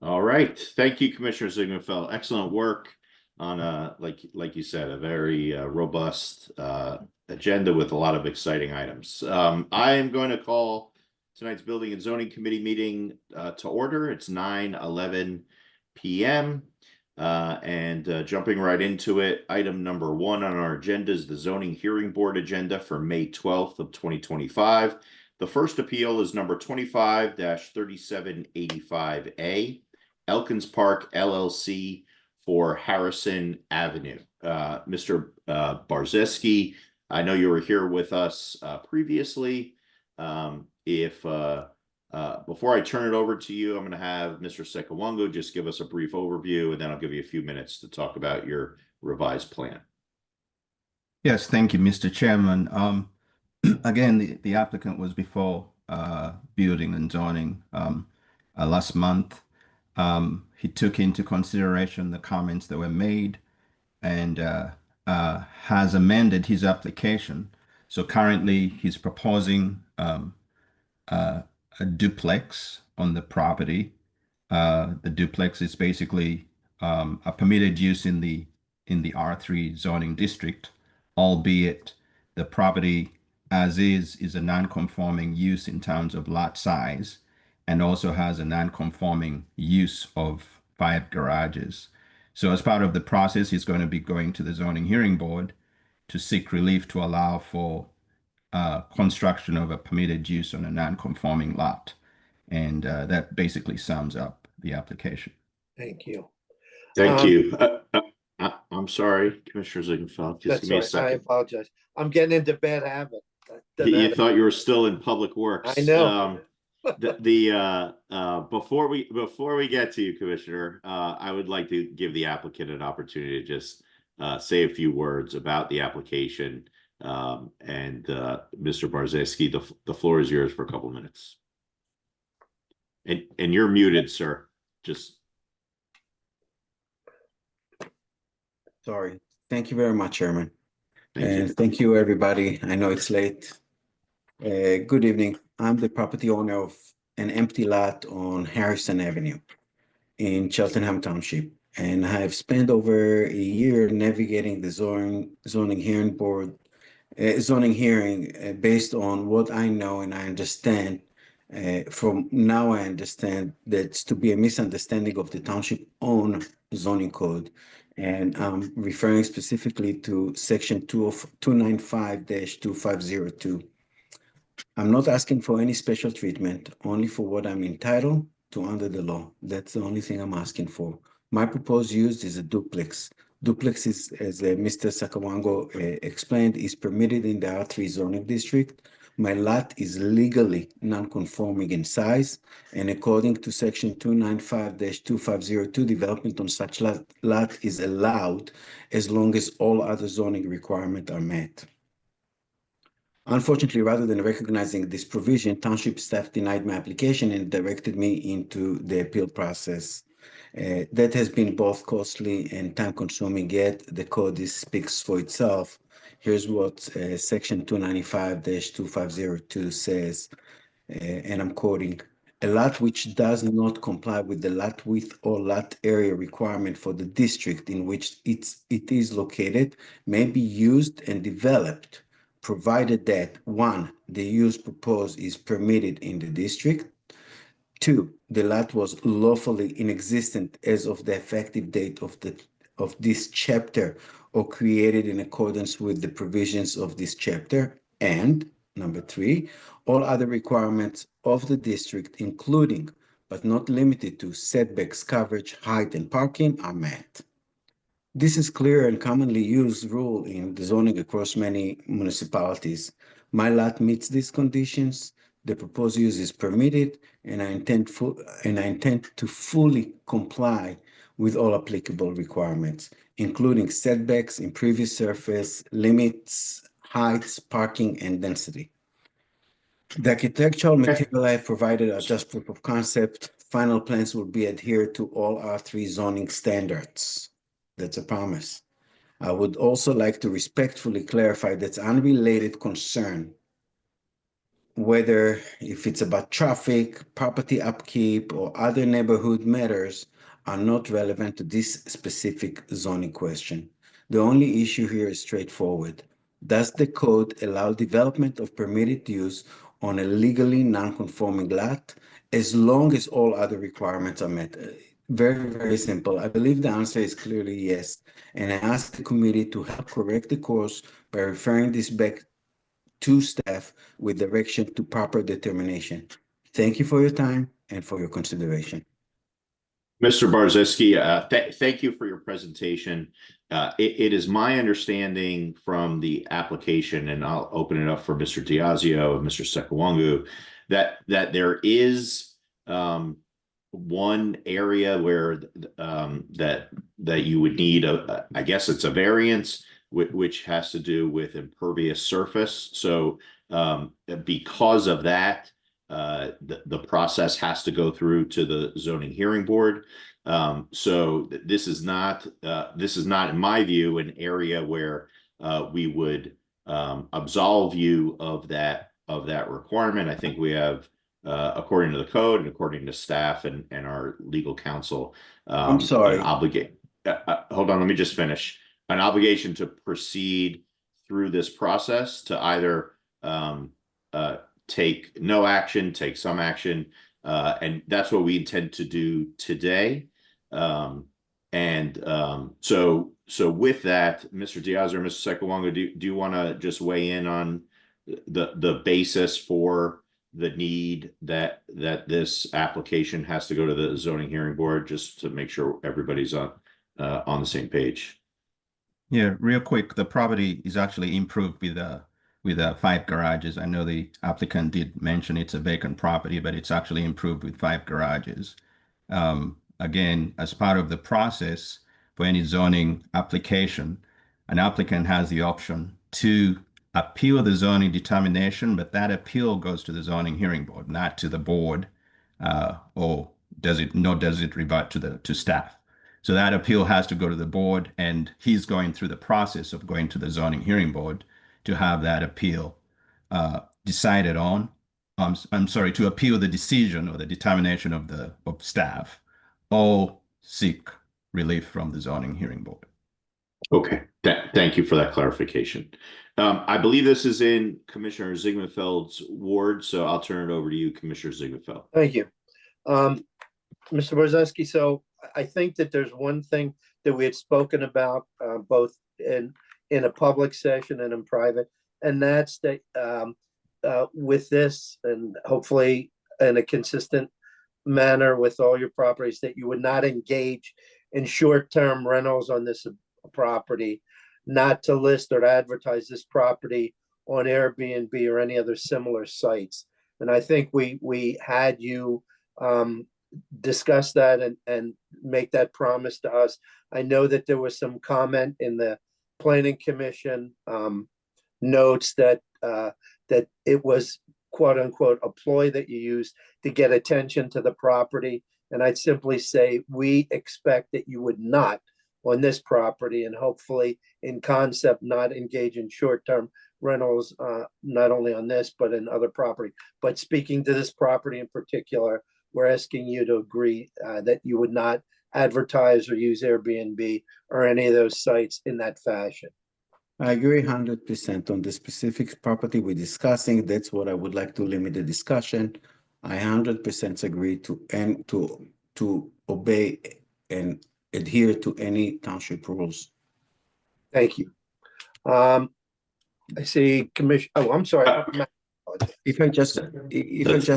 All right. Thank you, Commissioner Zieggenfeld. Excellent work on like you said, a very robust agenda with a lot of exciting items. I am going to call tonight's Building and Zoning Committee meeting to order. It's 9:11 p.m. And jumping right into it, item number 1 on our agenda is the Zoning Hearing Board agenda for May 12th of 2025. The first appeal is number 25-3785A. Elkins Park LLC for Harrison Avenue. Mr. Barzeski, I know you were here with us previously. Before I turn it over to you, I'm going to have Mr. Sekawongo just give us a brief overview, and then I'll give you a few minutes to talk about your revised plan. Yes, thank you, Mr. Chairman. Again, the applicant was before Building and Zoning last month. He took into consideration the comments that were made and has amended his application. So currently he's proposing a duplex on the property. The duplex is basically a permitted use in the R3 zoning district, albeit the property as is a non-conforming use in terms of lot size, and also has a non-conforming use of 5 garages. So as part of the process, he's going to be going to the zoning hearing board to seek relief to allow for construction of a permitted use on a non-conforming lot. And that basically sums up the application. Thank you. Thank you. I'm sorry, Commissioner Zieggenfeld. Just give me a second. I apologize. I'm getting into bad habit. You thought you were still in Public Works. I know. Before we get to you, Commissioner, I would like to give the applicant an opportunity to just say a few words about the application. And Mr. Barzeski, the floor is yours for a couple of minutes. And you're muted, sir. Just. Sorry. Thank you very much, Chairman. Thank you, everybody. I know it's late. Good evening. I'm the property owner of an empty lot on Harrison Avenue in Cheltenham Township. And I've spent over a year navigating the zoning hearing board, zoning hearing based on what I know and I understand. From now, I understand that's to be a misunderstanding of the township own zoning code. And I'm referring specifically to section 295-2502. I'm not asking for any special treatment, only for what I'm entitled to under the law. That's the only thing I'm asking for. My proposed use is a duplex. Duplex is, as Mr. Sakawango explained, is permitted in the R3 zoning district. My lot is legally non-conforming in size, and according to section 295-2502, development on such lot is allowed as long as all other zoning requirements are met. Unfortunately, rather than recognizing this provision, township staff denied my application and directed me into the appeal process. That has been both costly and time-consuming, yet the code speaks for itself. Here's what section 295-2502 says, and I'm quoting, "A lot which does not comply with the lot width or lot area requirement for the district in which it is located may be used and developed, provided that 1, the use proposed is permitted in the district, 2, the lot was lawfully in existence as of the effective date of this chapter or created in accordance with the provisions of this chapter, and number 3, all other requirements of the district, including but not limited to setbacks, coverage, height, and parking, are met." This is clear and commonly used rule in the zoning across many municipalities. My lot meets these conditions. The proposed use is permitted, and I intend to fully comply with all applicable requirements, including setbacks, impervious surface, limits, heights, parking, and density. The architectural material I provided are just proof of concept. Final plans will be adhered to all R3 zoning standards. That's a promise. I would also like to respectfully clarify that's unrelated concern whether if it's about traffic, property upkeep, or other neighborhood matters are not relevant to this specific zoning question. The only issue here is straightforward. Does the code allow development of permitted use on a legally non-conforming lot as long as all other requirements are met? Very, very simple. I believe the answer is clearly yes. And I ask the committee to help correct the course by referring this back to staff with direction to proper determination. Thank you for your time and for your consideration. Mr. Barzeski, thank you for your presentation. It is my understanding from the application, and I'll open it up for Mr. Diazio and Mr. Sekawangu, that there is one area where that you would need I guess it's a variance, which has to do with impervious surface. So because of that, the process has to go through to the zoning hearing board. So this is not, in my view, an area where we would absolve you of that requirement. I think we have, according to the code and according to staff and our legal counsel, I'm sorry. Hold on, let me just finish. An obligation to proceed through this process to either take no action, take some action, and that's what we intend to do today. So with that, Mr. Diaz or Mr. Sekawango, do you want to just weigh in on the basis for the need that this application has to go to the zoning hearing board, just to make sure everybody's on the same page? Yeah, real quick, the property is actually improved with 5 garages. I know the applicant did mention it's a vacant property, but it's actually improved with 5 garages. Again, as part of the process for any zoning application, an applicant has the option to appeal the zoning determination, but that appeal goes to the zoning hearing board, not to the board, or does it revert to staff. So that appeal has to go to the board, and he's going through the process of going to the zoning hearing board to have that appeal decided on. I'm sorry, to appeal the decision or the determination of staff, or seek relief from the zoning hearing board. Okay, thank you for that clarification. I believe this is in Commissioner Zieglerfeld's ward, so I'll turn it over to you, Commissioner Zieglerfeld. Thank you. Mr. Borzeski, so I think that there's one thing that we had spoken about both in a public session and in private, and that's that with this, and hopefully in a consistent manner with all your properties, that you would not engage in short-term rentals on this property, not to list or advertise this property on Airbnb or any other similar sites. And I think we had you discuss that and make that promise to us. I know that there was some comment in the Planning Commission notes that it was quote unquote a ploy that you used to get attention to the property. And I'd simply say we expect that you would not on this property, and hopefully in concept not engage in short-term rentals, not only on this but in other property. But speaking to this property in particular, we're asking you to agree that you would not advertise or use Airbnb or any of those sites in that fashion. I agree 100% on the specific property we're discussing. That's what I would like to limit the discussion. I 100% agree to obey and adhere to any township rules. Thank you. I see Commissioner. Oh, I'm sorry. If I just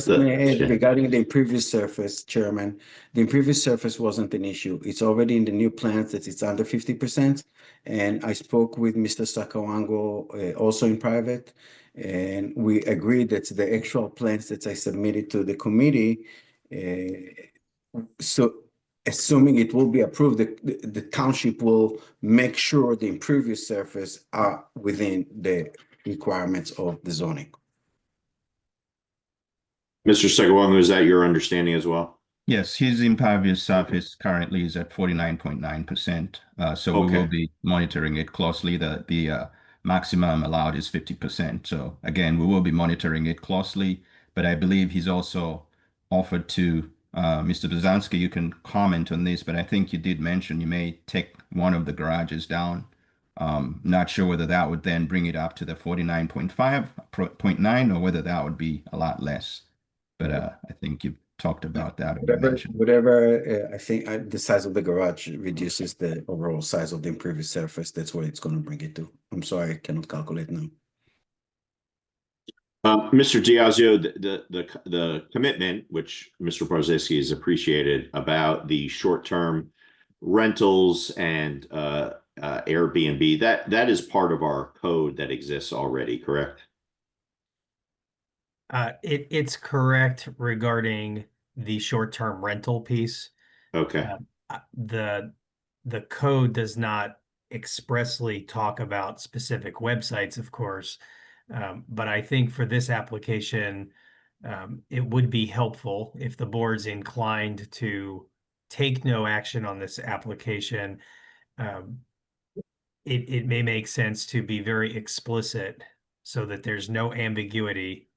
may add regarding the impervious surface, Chairman, the impervious surface wasn't an issue. It's already in the new plans that it's under 50%. And I spoke with Mr. Sakawango also in private, and we agreed that the actual plans that I submitted to the committee, so assuming it will be approved, the township will make sure the impervious surface are within the requirements of the zoning. Mr. Sekawango, is that your understanding as well? Yes, his impervious surface currently is at 49.9%. So we will be monitoring it closely. The maximum allowed is 50%. So again, we will be monitoring it closely, but I believe he's also offered to, Mr. Buzanski, you can comment on this, but I think you did mention you may take one of the garages down. Not sure whether that would then bring it up to the 49.5.9 or whether that would be a lot less. But I think you talked about that or you mentioned. Whatever, I think the size of the garage reduces the overall size of the impervious surface. That's what it's going to bring it to. I'm sorry, I cannot calculate now. Mr. Diazio, the commitment, which Mr. Barzeski has appreciated about the short-term rentals and Airbnb, that is part of our code that exists already, correct? It's correct regarding the short-term rental piece. Okay. The code does not expressly talk about specific websites, of course, but I think for this application, it would be helpful if the board's inclined to take no action on this application. It may make sense to be very explicit so that there's no ambiguity.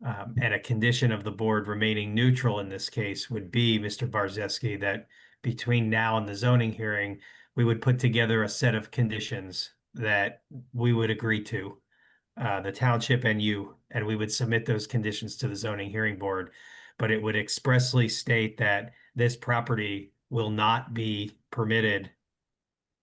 And a condition of the board remaining neutral in this case would be, Mr. Barzeski, that between now and the zoning hearing, we would put together a set of conditions that we would agree to, the township and you, and we would submit those conditions to the zoning hearing board. But it would expressly state that this property will not be permitted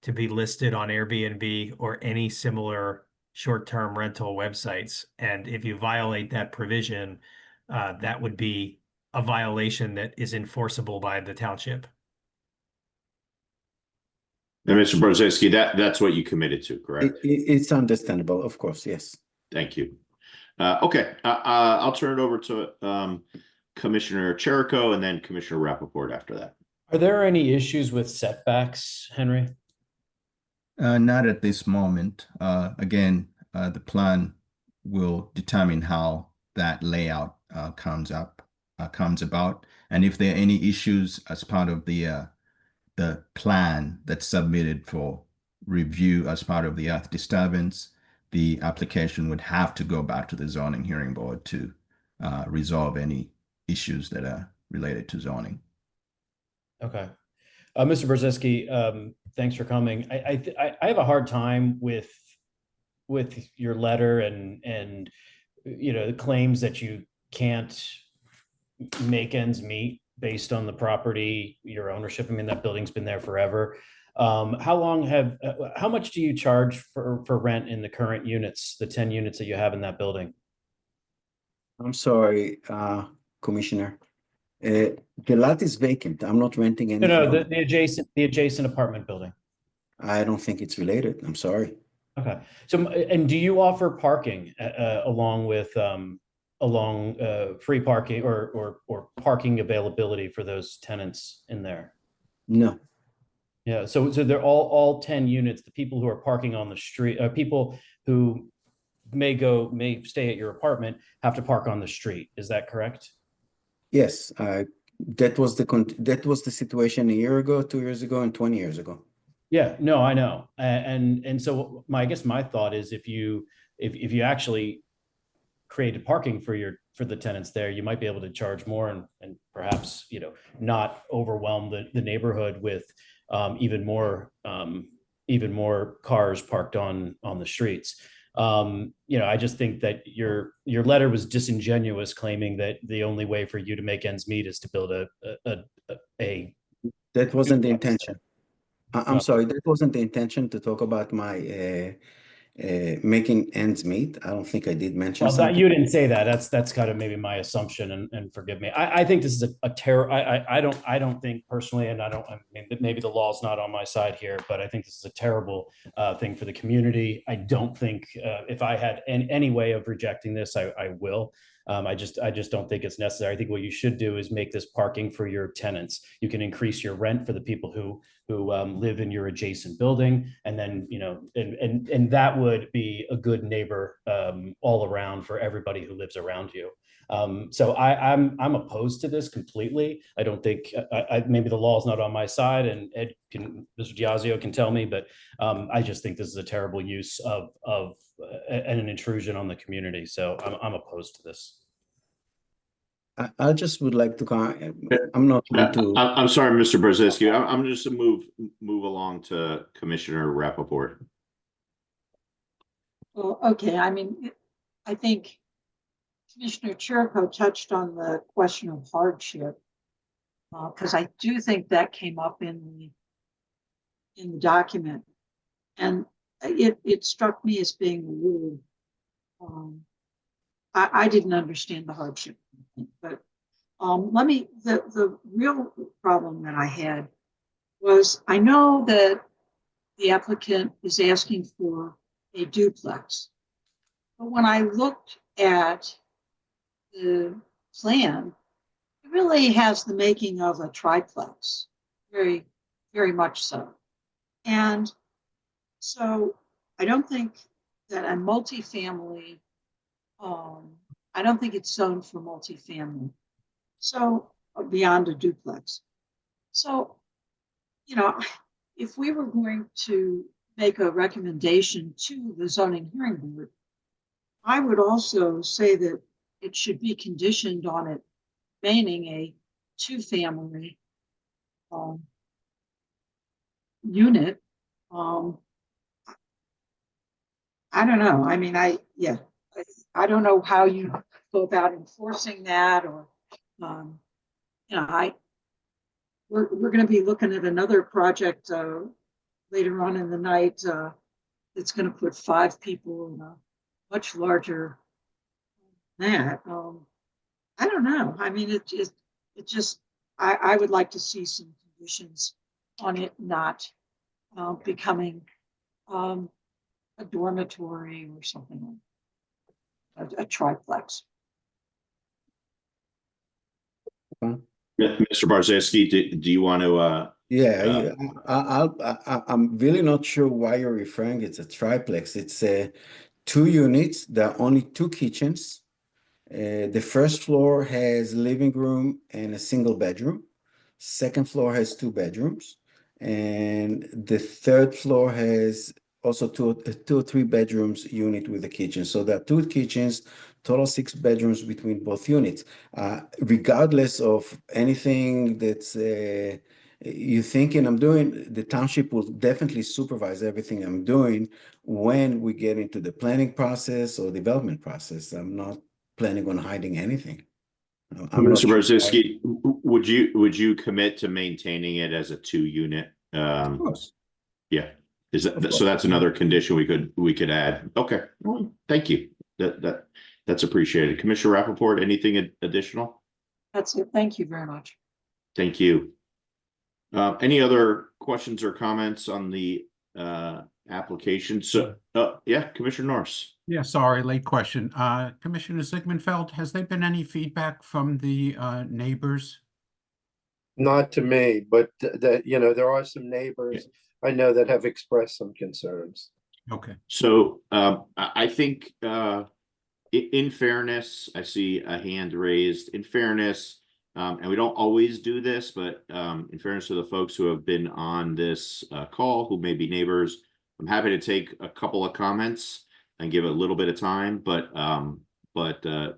to be listed on Airbnb or any similar short-term rental websites. And if you violate that provision, that would be a violation that is enforceable by the township. And Mr. Brzezinski, that's what you committed to, correct? It's understandable, of course, yes. Thank you. Okay, I'll turn it over to Commissioner Cherico and then Commissioner Rappaport after that. Are there any issues with setbacks, Henry? Not at this moment. Again, the plan will determine how that layout comes about, and if there are any issues as part of the plan that's submitted for review as part of the earth disturbance, the application would have to go back to the zoning hearing board to resolve any issues that are related to zoning. Okay. Mr. Brzezinski, thanks for coming. I have a hard time with your letter and the claims that you can't make ends meet based on the property, your ownership. I mean, that building's been there forever. How much do you charge for rent in the current units, the 10 units that you have in that building? I'm sorry, Commissioner. The lot is vacant. I'm not renting anything. No, the adjacent apartment building. I don't think it's related. I'm sorry. Okay. So, and do you offer parking along with free parking or parking availability for those tenants in there? No. Yeah. So they're all 10 units. The people who are parking on the street, people who may stay at your apartment have to park on the street. Is that correct? Yes. That was the situation a year ago, 2 years ago, and 20 years ago. Yeah, no, I know. And so I guess my thought is if you actually created parking for the tenants there, you might be able to charge more and perhaps, not overwhelm the neighborhood with even more cars parked on the streets. I just think that your letter was disingenuous, claiming that the only way for you to make ends meet is to build a That wasn't the intention. I'm sorry, that wasn't the intention to talk about my making ends meet. I don't think I did mention something. You didn't say that. That's kind of maybe my assumption, and forgive me. I think this is a terror. I don't think personally, and maybe the law's not on my side here, but I think this is a terrible thing for the community. I don't think if I had any way of rejecting this, I will. I just don't think it's necessary. I think what you should do is make this parking for your tenants. You can increase your rent for the people who live in your adjacent building, and then and that would be a good neighbor all around for everybody who lives around you. So I'm opposed to this completely. I don't think maybe the law is not on my side, and Mr. Diazio can tell me, but I just think this is a terrible use of an intrusion on the community. So I'm opposed to this. I just would like to I'm not going to. I'm sorry, Mr. Brzezinski. I'm just to move along to Commissioner Rappaport. Well, okay, I mean, I think Commissioner Chirico touched on the question of hardship, because I do think that came up in the document, and it struck me as being a little. I didn't understand the hardship, but the real problem that I had was, I know that the applicant is asking for a duplex, but when I looked at the plan, it really has the making of a triplex, very, very much so. And so I don't think that a multifamily, I don't think it's zoned for multifamily. So beyond a duplex. So, you know, if we were going to make a recommendation to the zoning hearing board, I would also say that it should be conditioned on it remaining a two-family unit. I don't know. I mean, I don't know how you go about enforcing that, or you know, we're going to be looking at another project later on in the night that's going to put 5 people in a much larger that. I don't know. I mean, it just I would like to see some conditions on it not becoming a dormitory or something like a triplex. Mr. Brzezinski, do you want to? Yeah, I'm really not sure why you're referring. It's a triplex. It's 2 units. There are only 2 kitchens. The first floor has living room and a single bedroom. Second floor has 2 bedrooms, and the third floor has also 2 or 3 bedrooms unit with a kitchen. So there are 2 kitchens, total 6 bedrooms between both units. Regardless of anything that's you thinking I'm doing, the township will definitely supervise everything I'm doing when we get into the planning process or development process. I'm not planning on hiding anything. Mr. Brzezinski, would you commit to maintaining it as a 2-unit? Of course. Yeah. So that's another condition we could add. Okay. Well, thank you. That's appreciated. Commissioner Rappaport, anything additional? That's it. Thank you very much. Thank you. Any other questions or comments on the application? So, yeah, Commissioner Norris. Yeah, sorry, late question. Commissioner Zygmunfeld, has there been any feedback from the neighbors? Not to me, but that, you know, there are some neighbors I know that have expressed some concerns. Okay. So I think in fairness, I see a hand raised. In fairness, and we don't always do this, but in fairness to the folks who have been on this call, who may be neighbors, I'm happy to take a couple of comments and give it a little bit of time, but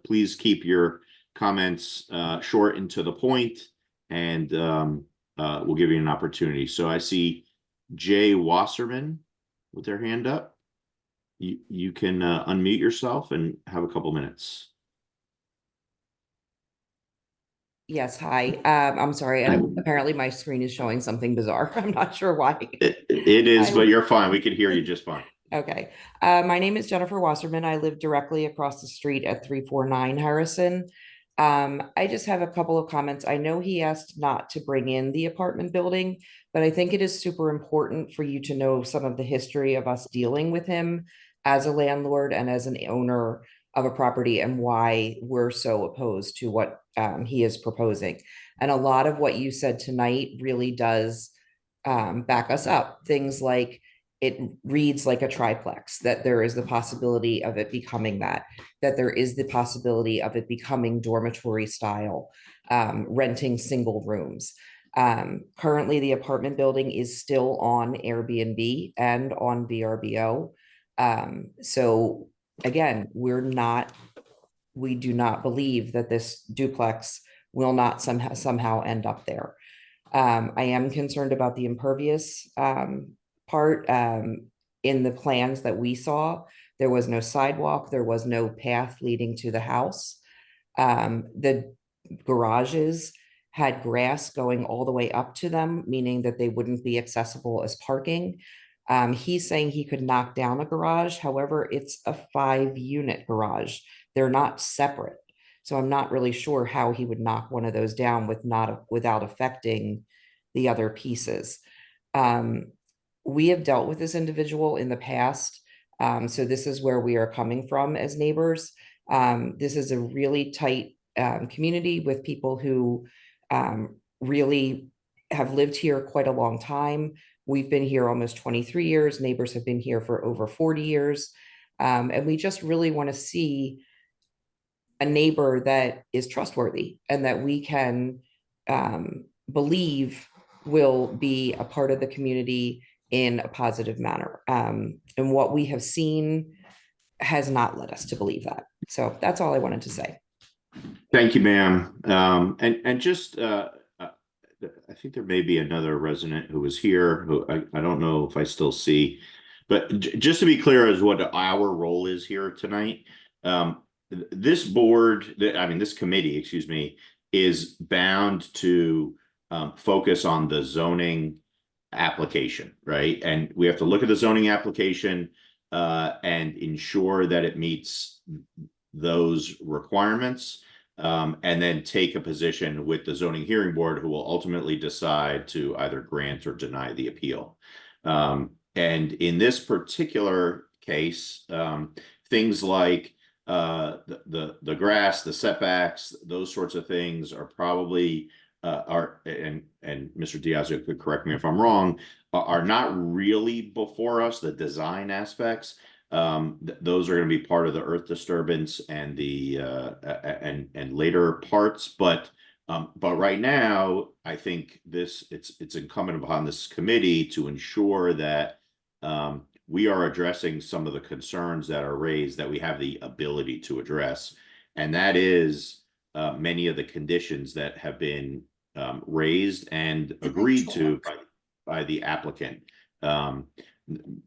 please keep your comments short and to the point, and we'll give you an opportunity. So I see Jay Wasserman with their hand up. You can unmute yourself and have a couple minutes. Yes, hi. I'm sorry. Apparently my screen is showing something bizarre. I'm not sure why. It is, but you're fine. We can hear you just fine. Okay. My name is Jennifer Wasserman. I live directly across the street at 349 Harrison. I just have a couple of comments. I know he asked not to bring in the apartment building, but I think it is super important for you to know some of the history of us dealing with him as a landlord and as an owner of a property, and why we're so opposed to what he is proposing. And a lot of what you said tonight really does back us up. Things like it reads like a triplex, that there is the possibility of it becoming that there is the possibility of it becoming dormitory style, renting single rooms. Currently, the apartment building is still on Airbnb and on VRBO. So again, we do not believe that this duplex will not somehow end up there. I am concerned about the impervious part. In the plans that we saw, there was no sidewalk, there was no path leading to the house. The garages had grass going all the way up to them, meaning that they wouldn't be accessible as parking. He's saying he could knock down a garage. However, it's a 5-unit garage. They're not separate. So I'm not really sure how he would knock one of those down without affecting the other pieces. We have dealt with this individual in the past. So this is where we are coming from as neighbors. This is a really tight community with people who really have lived here quite a long time. We've been here almost 23 years. Neighbors have been here for over 40 years. And we just really want to see a neighbor that is trustworthy and that we can believe will be a part of the community in a positive manner. And what we have seen has not led us to believe that. So that's all I wanted to say. Thank you, ma'am. And just, I think there may be another resident who was here who I don't know if I still see, but just to be clear as what our role is here tonight, this board, this committee, excuse me, is bound to focus on the zoning application, right? And we have to look at the zoning application and ensure that it meets those requirements, and then take a position with the zoning hearing board, who will ultimately decide to either grant or deny the appeal. And in this particular case, things like the grass, the setbacks, those sorts of things are probably and Mr. Diazio could correct me if I'm wrong, are not really before us, the design aspects. Those are going to be part of the earth disturbance and the and later parts, but right now I think it's incumbent upon this committee to ensure that we are addressing some of the concerns that are raised, that we have the ability to address, and that is many of the conditions that have been raised and agreed to by the applicant.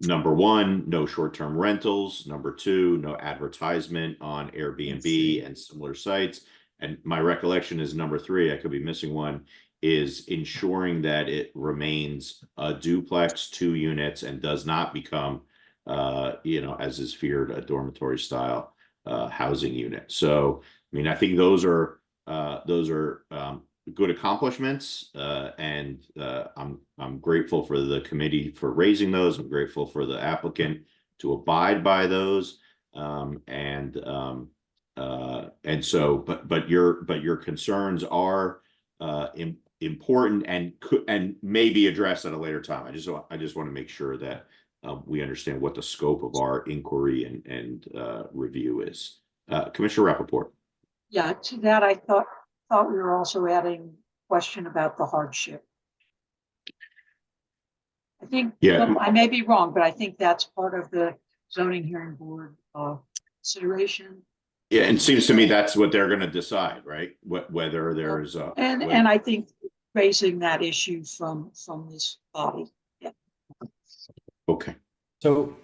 Number one, no short-term rentals. Number two, no advertisement on Airbnb and similar sites. And my recollection is number three, I could be missing one, is ensuring that it remains a duplex, 2 units, and does not become, as is feared, a dormitory style housing unit. So, I think those are good accomplishments, and I'm grateful for the committee for raising those. I'm grateful for the applicant to abide by those, and so, but your concerns are important and may be addressed at a later time. I just want to make sure that we understand what the scope of our inquiry and review is. Commissioner Rappaport. Yeah, to that I thought we were also adding a question about the hardship. I think, I may be wrong, but I think that's part of the zoning hearing board consideration. Yeah, and it seems to me that's what they're going to decide, right? Whether there's a and I think raising that issue from this body. Yeah. Okay. So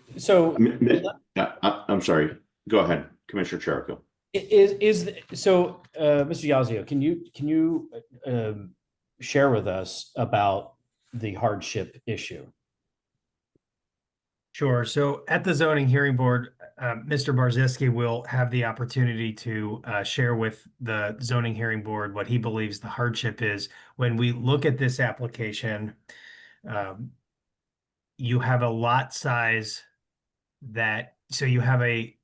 I'm sorry. Go ahead, Commissioner Cherico. Mr. Yazio, can you share with us about the hardship issue? Sure. So at the zoning hearing board, Mr. Barzeski will have the opportunity to share with the zoning hearing board what he believes the hardship is. When we look at this application, you have a lot size so you have a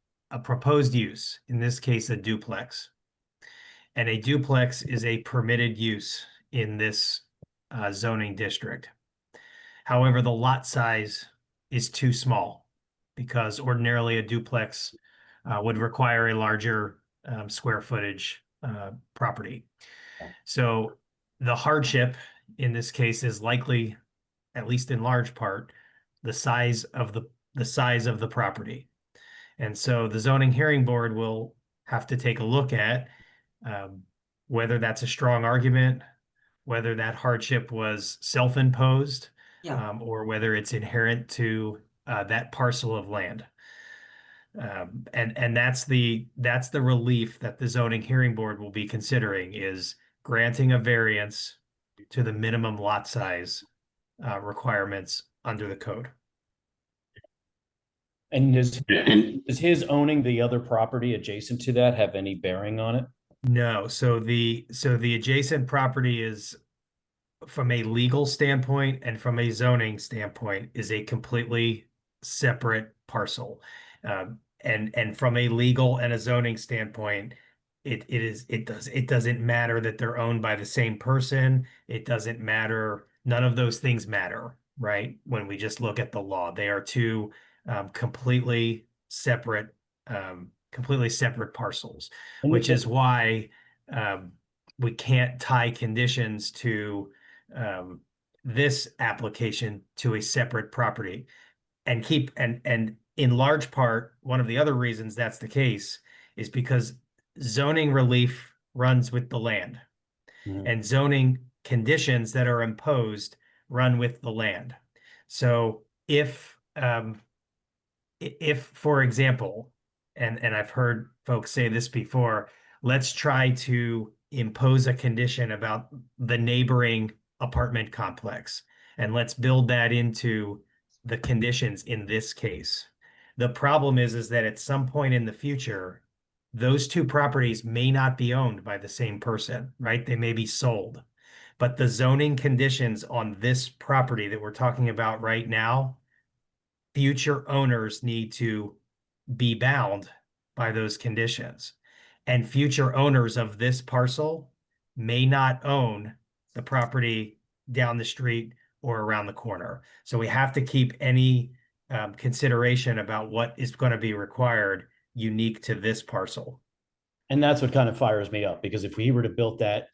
proposed use, in this case, a duplex. And a duplex is a permitted use in this zoning district. However, the lot size is too small, because ordinarily a duplex would require a larger square footage property. So the hardship in this case is likely, at least in large part, the size of the property. And so the zoning hearing board will have to take a look at whether that's a strong argument, whether that hardship was self-imposed, Yeah. or whether it's inherent to that parcel of land. And that's the relief that the zoning hearing board will be considering, is granting a variance to the minimum lot size requirements under the code. And does And his owning the other property adjacent to that have any bearing on it? No, so the adjacent property is, from a legal standpoint and from a zoning standpoint, is a completely separate parcel. And from a legal and a zoning standpoint, it doesn't matter that they're owned by the same person. It doesn't matter. None of those things matter, right? When we just look at the law, they are two completely separate parcels, And which it- is why we can't tie conditions to this application to a separate property, and in large part, one of the other reasons that's the case is because zoning relief runs with the land, and zoning conditions that are imposed run with the land. So if, for example, and I've heard folks say this before, let's try to impose a condition about the neighboring apartment complex, and let's build that into the conditions in this case. The problem is that at some point in the future, those two properties may not be owned by the same person, right? They may be sold. But the zoning conditions on this property that we're talking about right now, future owners need to be bound by those conditions. And future owners of this parcel may not own the property down the street or around the corner. So we have to keep any consideration about what is going to be required unique to this parcel. And that's what kind of fires me up, because if we were to build that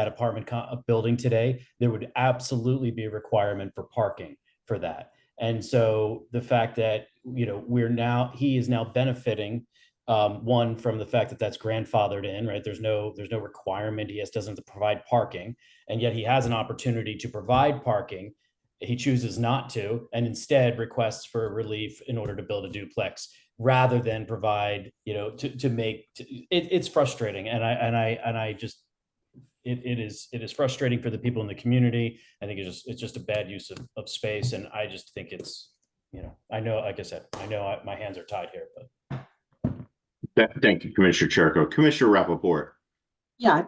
apartment building today, there would absolutely be a requirement for parking for that. And so the fact that, you know, he is now benefiting, one, from the fact that that's grandfathered in, right? There's no requirement. He doesn't have to provide parking, and yet he has an opportunity to provide parking. He chooses not to, and instead requests for relief in order to build a duplex, rather than provide, you know, it's frustrating. And I just, it is frustrating for the people in the community. I think it's just a bad use of space. And I just think it's, you know, I know, like I said, my hands are tied here, but. thank you, Commissioner Cherko. Commissioner Rappaport. Yeah,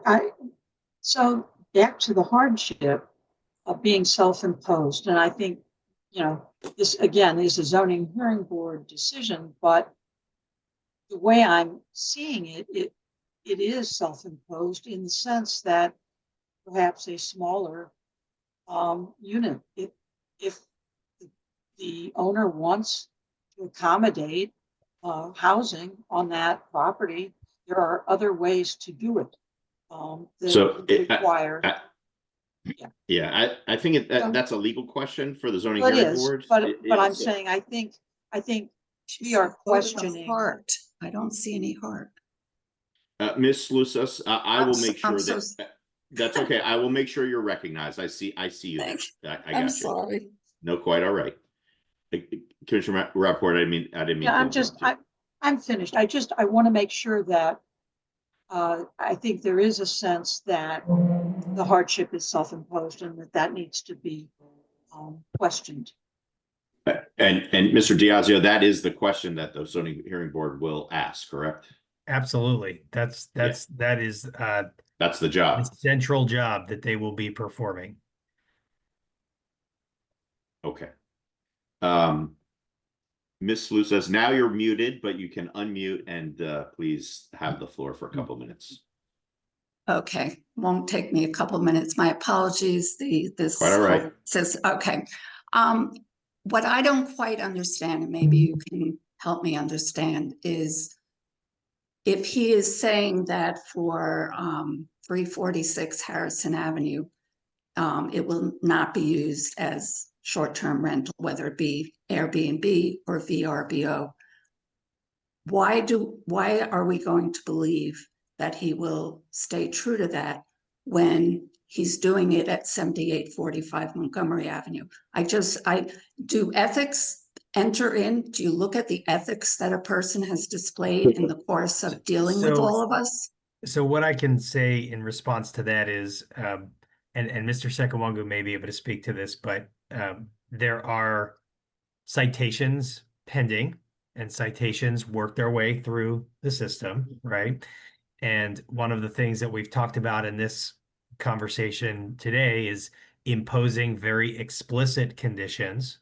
so back to the hardship of being self-imposed, and I think, you know, this again is a zoning hearing board decision, but the way I'm seeing it, it is self-imposed in the sense that perhaps a smaller unit, if the owner wants to accommodate housing on that property, there are other ways to do it. So require. I think that's a legal question for the zoning Well, it hearing is, board. but I'm saying, I think we are questioning. Heart. I don't see any heart. Ms. Lusas, I will make I'm sure so- that's okay. I will make sure you're recognized. I see you. Thank I got I'm you. sorry. No, quite all right. Commissioner Rappaport, I didn't mean. Yeah, to I'm finished. I want to make sure that I think there is a sense that the hardship is self-imposed and that needs to be questioned. And Mr. Diazio, that is the question that the zoning hearing board will ask, correct? Absolutely. That is That's the job. the central job that they will be performing. Okay. Ms. Lusas, now you're muted, but you can unmute and please have the floor for a couple minutes. Okay, won't take me a couple minutes. My apologies. This Quite all right. says okay. what I don't quite understand, and maybe you can help me understand, is if he is saying that for 346 Harrison Avenue, it will not be used as short-term rental, whether it be Airbnb or VRBO. Why are we going to believe that he will stay true to that when he's doing it at 7845 Montgomery Avenue? Do ethics enter in? Do you look at the ethics that a person has displayed in the course of dealing with all of us? So what I can say in response to that is, and Mr. Sekewangu may be able to speak to this, but there are citations pending, and citations work their way through the system, right? And one of the things that we've talked about in this conversation today is imposing very explicit conditions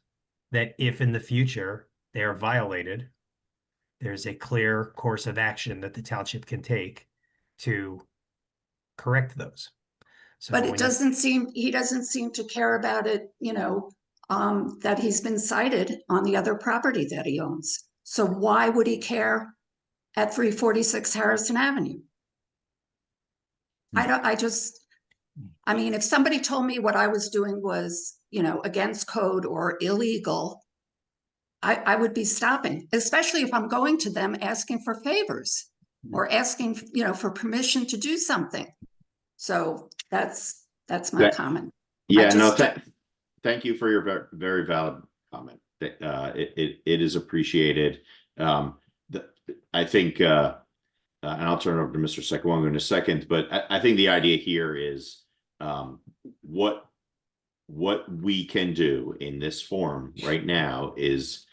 that if in the future they are violated, there's a clear course of action that the township can take to correct those. So But he doesn't seem to care about it, that he's been cited on the other property that he owns. So why would he care at 346 Harrison Avenue? I mean, if somebody told me what I was doing was, against code or illegal, I would be stopping, especially if I'm going to them asking for favors or asking, for permission to do something. So that's my comment. Yeah, thank you for your very valid comment. It is appreciated. I think, and I'll turn it over to Mr. Sekewangu in a second, but I think the idea here is what we can do in this form right now is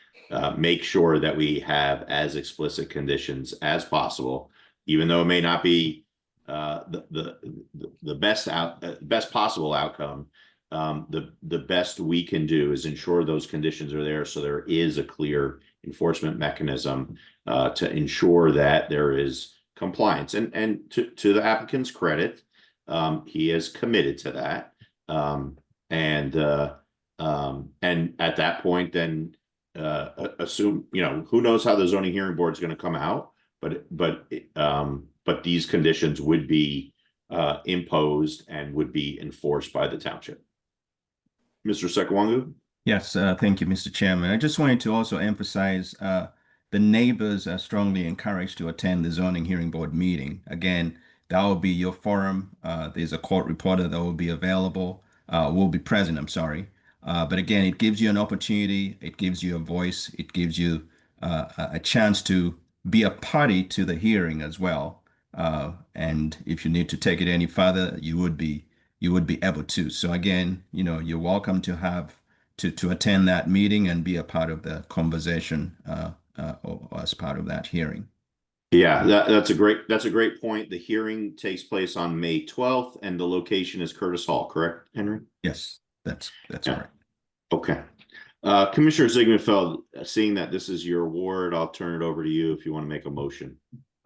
make sure that we have as explicit conditions as possible, even though it may not be the best possible outcome. The best we can do is ensure those conditions are there, so there is a clear enforcement mechanism to ensure that there is compliance. And to the applicant's credit, he has committed to that. And at that point, then assume, who knows how the zoning hearing board is going to come out, but these conditions would be imposed and would be enforced by the township. Mr. Sekewangu? Yes, thank you, Mr. Chairman. I just wanted to also emphasize the neighbors are strongly encouraged to attend the zoning hearing board meeting. Again, that will be your forum. There's a court reporter that will be available, will be present, I'm sorry. But again, it gives you an opportunity, it gives you a voice, it gives you a chance to be a party to the hearing as well. And if you need to take it any further, you would be able to. So again, you're welcome to have to attend that meeting and be a part of the conversation or as part of that hearing. Yeah, that's a great point. The hearing takes place on May 12th, and the location is Curtis Hall, correct, Henry? Yes, that's correct. Okay. Commissioner Zieggenfeld, seeing that this is your ward, I'll turn it over to you if you want to make a motion.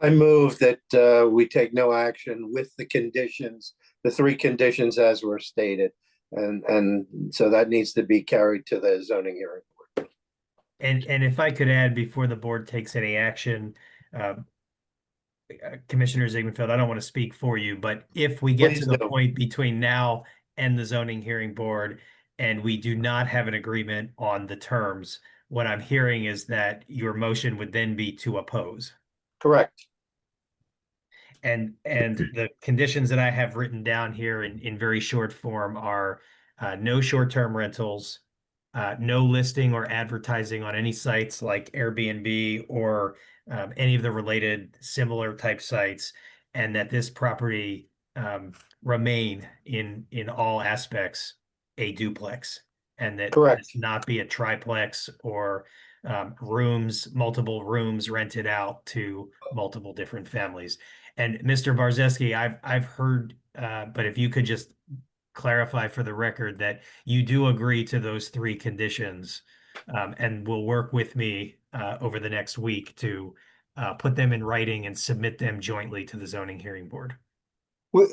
I move that we take no action with the conditions, the three conditions as were stated. And so that needs to be carried to the zoning hearing board. And if I could add, before the board takes any action, Commissioner Zieggenfeld, I don't want to speak for you, but if we get to the point between now and the zoning hearing board and we do not have an agreement on the terms, what I'm hearing is that your motion would then be to oppose. Correct. And the conditions that I have written down here in very short form are no short-term rentals, no listing or advertising on any sites like Airbnb or any of the related similar type sites, and that this property remain in all aspects a duplex, and that this not be a triplex or multiple rooms rented out to multiple different families. And Mr. Barzeski, I've heard, but if you could just clarify for the record that you do agree to those three conditions, and will work with me over the next week to put them in writing and submit them jointly to the zoning hearing board.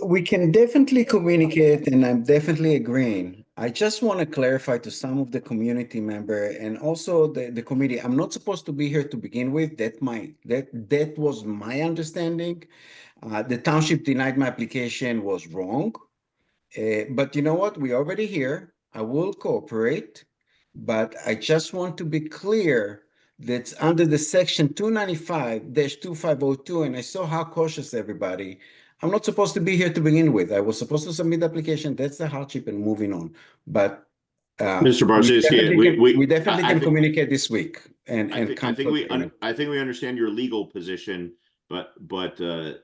We can definitely communicate, and I'm definitely agreeing. I just want to clarify to some of the community member and also the committee, I'm not supposed to be here to begin with. That was my understanding. The township denied my application was wrong. But you know what? We're already here. I will cooperate, but I just want to be clear that under the section 295-2502, and I saw how cautious everybody. I'm not supposed to be here to begin with. I was supposed to submit the application. That's the hardship and moving on. But Mr. we Barzinski, definitely can communicate this week and I come think to we agreement. I think we understand your legal position, but the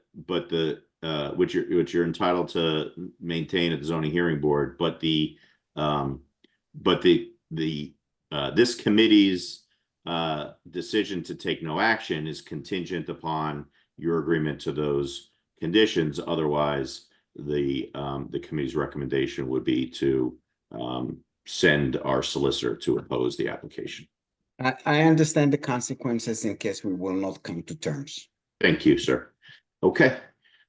which you're entitled to maintain at the zoning hearing board, but this committee's decision to take no action is contingent upon your agreement to those conditions. Otherwise, the committee's recommendation would be to send our solicitor to oppose the application. I understand the consequences in case we will not come to terms. Thank you, sir. Okay.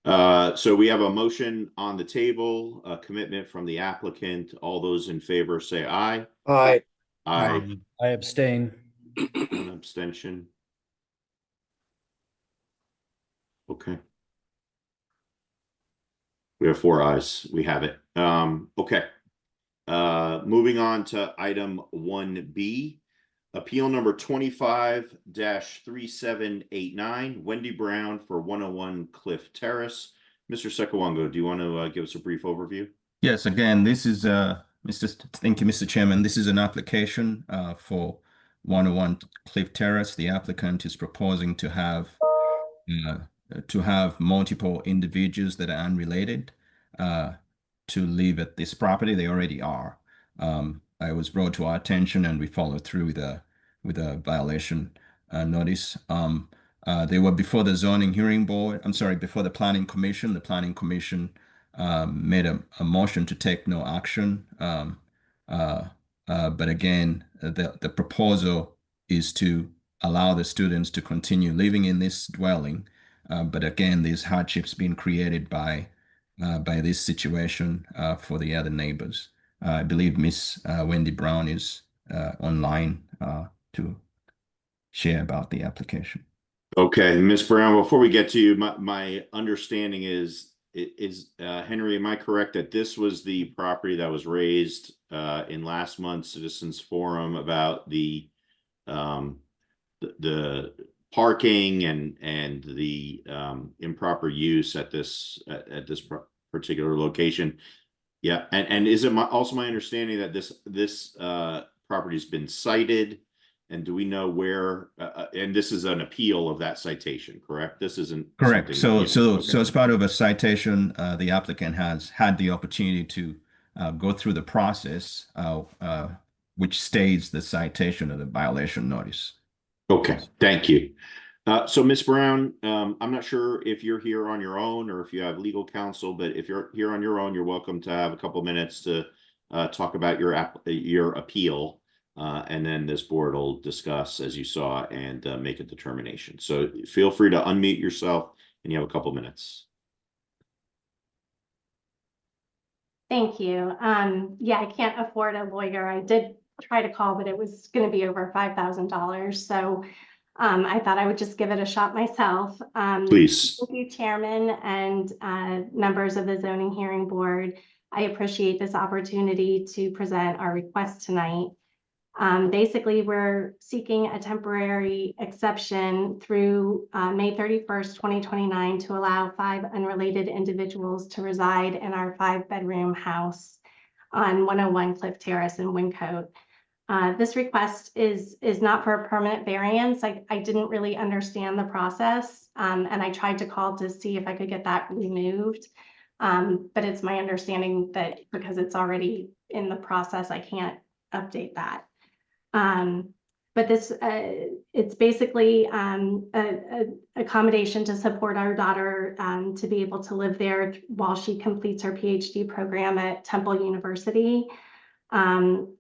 So we have a motion on the table, a commitment from the applicant. All those in favor say aye. Aye. Aye. I abstain. One abstention. Okay. We have 4 ayes. We have it. Okay. Moving on to item 1B. Appeal number 25-3789, Wendy Brown for 101 Cliff Terrace. Mr. Sekawongo, do you want to give us a brief overview? Yes, again, this is thank you, Mr. Chairman. This is an application for 101 Cliff Terrace. The applicant is proposing to have multiple individuals that are unrelated to live at this property. They already are. I was brought to our attention and we followed through with a violation notice. They were before the zoning hearing board. I'm sorry, before the planning commission. The planning commission made a motion to take no action. But again, the proposal is to allow the students to continue living in this dwelling. But again, these hardships being created by this situation for the other neighbors. I believe Miss Wendy Brown is online to share about the application. Okay, Ms. Brown, before we get to you, my understanding is Henry, am I correct that this was the property that was raised in last month's Citizens Forum about the parking and the improper use at this particular location? Yeah, and is it also my understanding that this property has been cited, and do we know where? And this is an appeal of that citation, correct? This isn't correct. So okay. as part of a citation, the applicant has had the opportunity to go through the process, which states the citation of the violation notice. Okay, thank you. So Ms. Brown, I'm not sure if you're here on your own or if you have legal counsel, but if you're here on your own, you're welcome to have a couple minutes to talk about your appeal, and then this board will discuss, as you saw, and make a determination. So feel free to unmute yourself, and you have a couple minutes. Thank you. Yeah, I can't afford a lawyer. I did try to call, but it was going to be over $5,000. So I thought I would just give it a shot myself. Please. Thank you, Chairman and members of the Zoning Hearing Board. I appreciate this opportunity to present our request tonight. Basically, we're seeking a temporary exception through May 31st, 2029 to allow 5 unrelated individuals to reside in our 5-bedroom house on 101 Cliff Terrace in Wyncote. This request is not for a permanent variance. I didn't really understand the process, and I tried to call to see if I could get that removed. But it's my understanding that because it's already in the process, I can't update that. But this, it's basically a accommodation to support our daughter to be able to live there while she completes her PhD program at Temple University.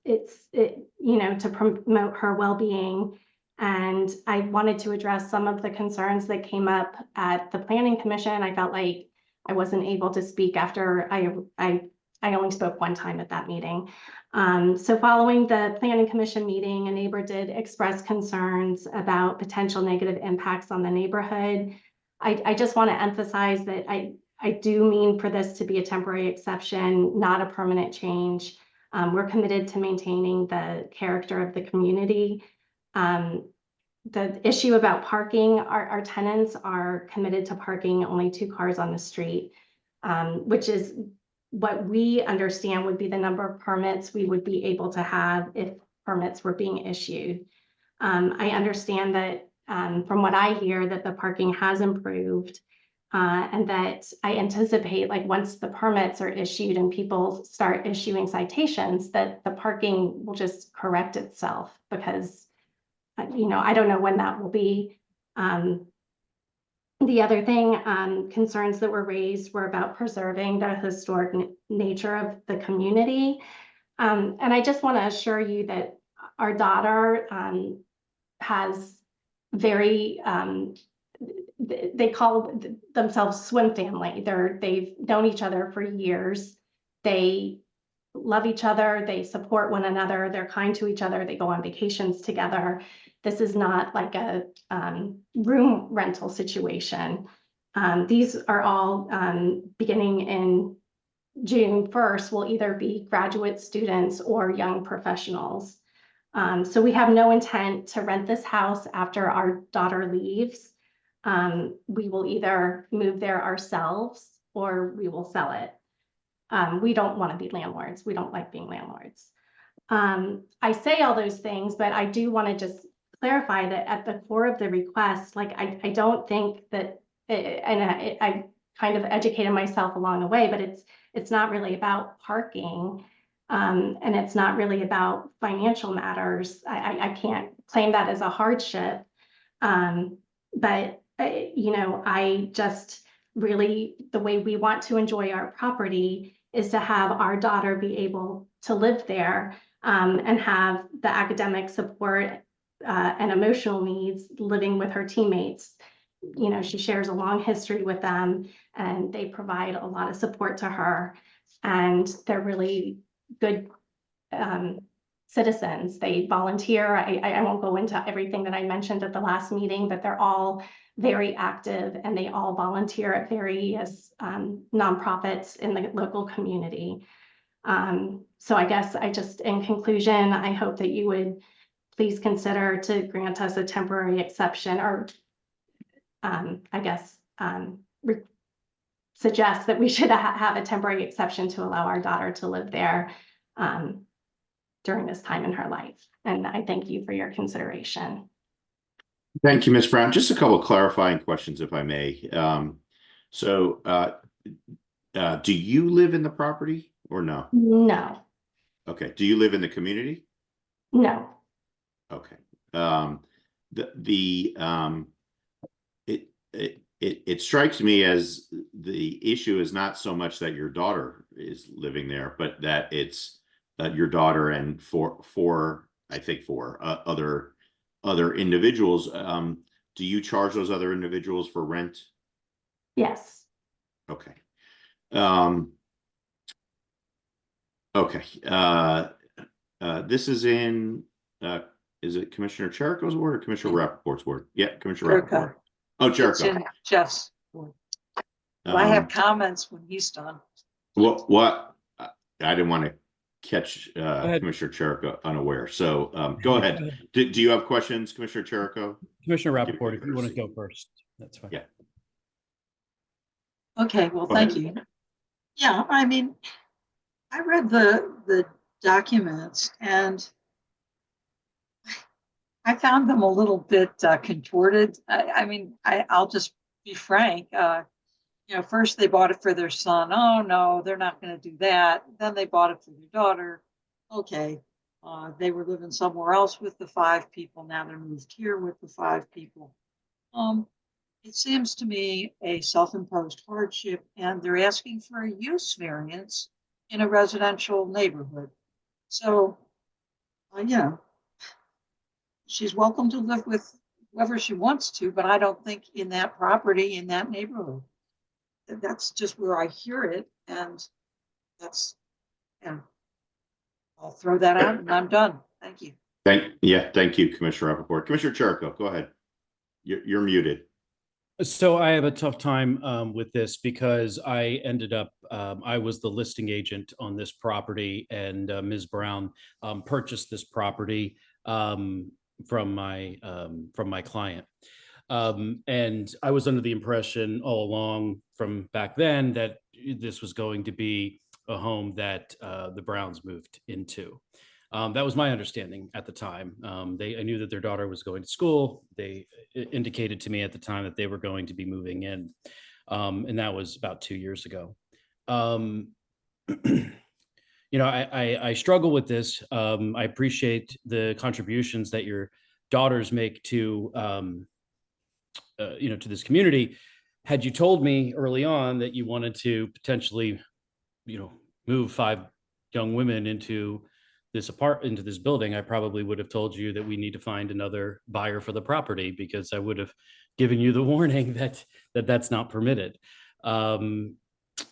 It's to promote her well-being, and I wanted to address some of the concerns that came up at the Planning Commission. I felt like I wasn't able to speak after I I only spoke one time at that meeting. So following the planning commission meeting, a neighbor did express concerns about potential negative impacts on the neighborhood. I just want to emphasize that I do mean for this to be a temporary exception, not a permanent change. We're committed to maintaining the character of the community. The issue about parking, our tenants are committed to parking only 2 cars on the street, which is what we understand would be the number of permits we would be able to have if permits were being issued. I understand that from what I hear that the parking has improved, and that I anticipate, like, once the permits are issued and people start issuing citations, that the parking will just correct itself, because I don't know when that will be. The other thing, concerns that were raised were about preserving the historic nature of the community. And I just want to assure you that our daughter has very, they call themselves swim family. They've known each other for years. They love each other. They support one another. They're kind to each other. They go on vacations together. This is not like a room rental situation. These are all beginning in June 1st will either be graduate students or young professionals. So we have no intent to rent this house after our daughter leaves. We will either move there ourselves or we will sell it. We don't want to be landlords. We don't like being landlords. I say all those things, but I do want to just clarify that at the core of the request, like, I don't think that, and I kind of educated myself along the way, but it's not really about parking, and it's not really about financial matters. I can't claim that as a hardship, but I just really, the way we want to enjoy our property is to have our daughter be able to live there, and have the academic support and emotional needs living with her teammates. She shares a long history with them, and they provide a lot of support to her, and they're really good citizens. They volunteer. I won't go into everything that I mentioned at the last meeting, but they're all very active, and they all volunteer at various nonprofits in the local community. So I guess in conclusion, I hope that you would please consider to grant us a temporary exception, or suggest that we should have a temporary exception to allow our daughter to live there during this time in her life. And I thank you for your consideration. Thank you, Ms. Brown. Just a couple of clarifying questions, if I may. Do you live in the property or no? No. Okay. Do you live in the community? No. Okay. It strikes me as the issue is not so much that your daughter is living there, but that it's your daughter and four other individuals. Do you charge those other individuals for rent? Yes. Okay. Okay. This is in, is it Commissioner Cherico's ward or Commissioner Rappaport's ward? Yeah, Commissioner Rappaport. Oh, It's Jericho. in Jeff's. I have comments when he's done. What? I didn't want to catch Commissioner Cherico unaware. So go ahead. Do you have questions, Commissioner Cherico? Commissioner Rappaport, if you want to go first, that's fine. Yeah. Okay, well, thank you. Yeah, I mean, I read the documents and I found them a little bit contorted. I'll just be frank. First they bought it for their son. Oh no, they're not going to do that. Then they bought it for their daughter. Okay, they were living somewhere else with the 5 people. Now they're moved here with the 5 people. It seems to me a self-imposed hardship, and they're asking for a use variance in a residential neighborhood. So, she's welcome to live with whoever she wants to, but I don't think in that property, in that neighborhood. That's just where I hear it, and that's Yeah. I'll throw that out and I'm done. Thank you. Thank you, Commissioner Rappaport. Commissioner Cherko, go ahead. You're muted. So I have a tough time with this because I ended up, I was the listing agent on this property, and Ms. Brown purchased this property from my client. And I was under the impression all along from back then that this was going to be a home that the Browns moved into. That was my understanding at the time. I knew that their daughter was going to school. They indicated to me at the time that they were going to be moving in. And that was about 2 years ago. You know, I struggle with this. I appreciate the contributions that your daughters make to, you know, to this community. Had you told me early on that you wanted to potentially, you know, move 5 young women into this building, I probably would have told you that we need to find another buyer for the property, because I would have given you the warning that that's not permitted. But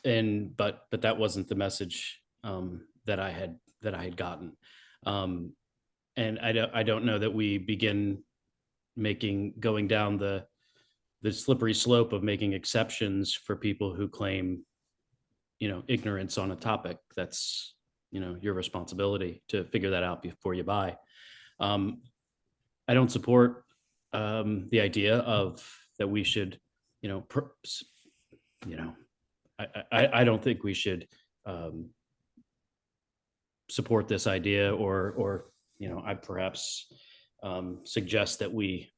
that wasn't the message that I had gotten. And I don't know that we begin going down the slippery slope of making exceptions for people who claim, you know, ignorance on a topic. That's, you know, your responsibility to figure that out before you buy. I don't support the idea of that we should, you know, I don't think we should support this idea, or you know, I perhaps suggest that we,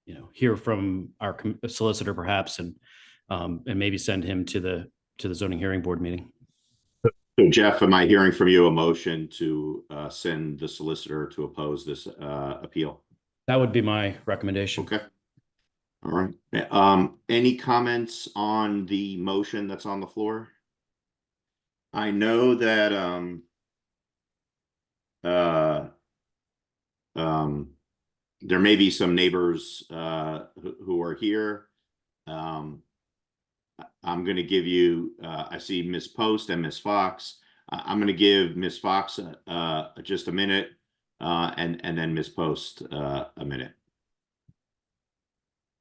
you know, hear from our solicitor perhaps, and maybe send him to the zoning hearing board meeting. So Jeff, am I hearing from you a motion to send the solicitor to oppose this appeal? That would be my recommendation. Okay. All right. Any comments on the motion that's on the floor? I know that there may be some neighbors who are here. I'm going to give you, I see Ms. Post and Ms. Fox. I'm going to give Ms. Fox just a minute, and then Ms. Post a minute.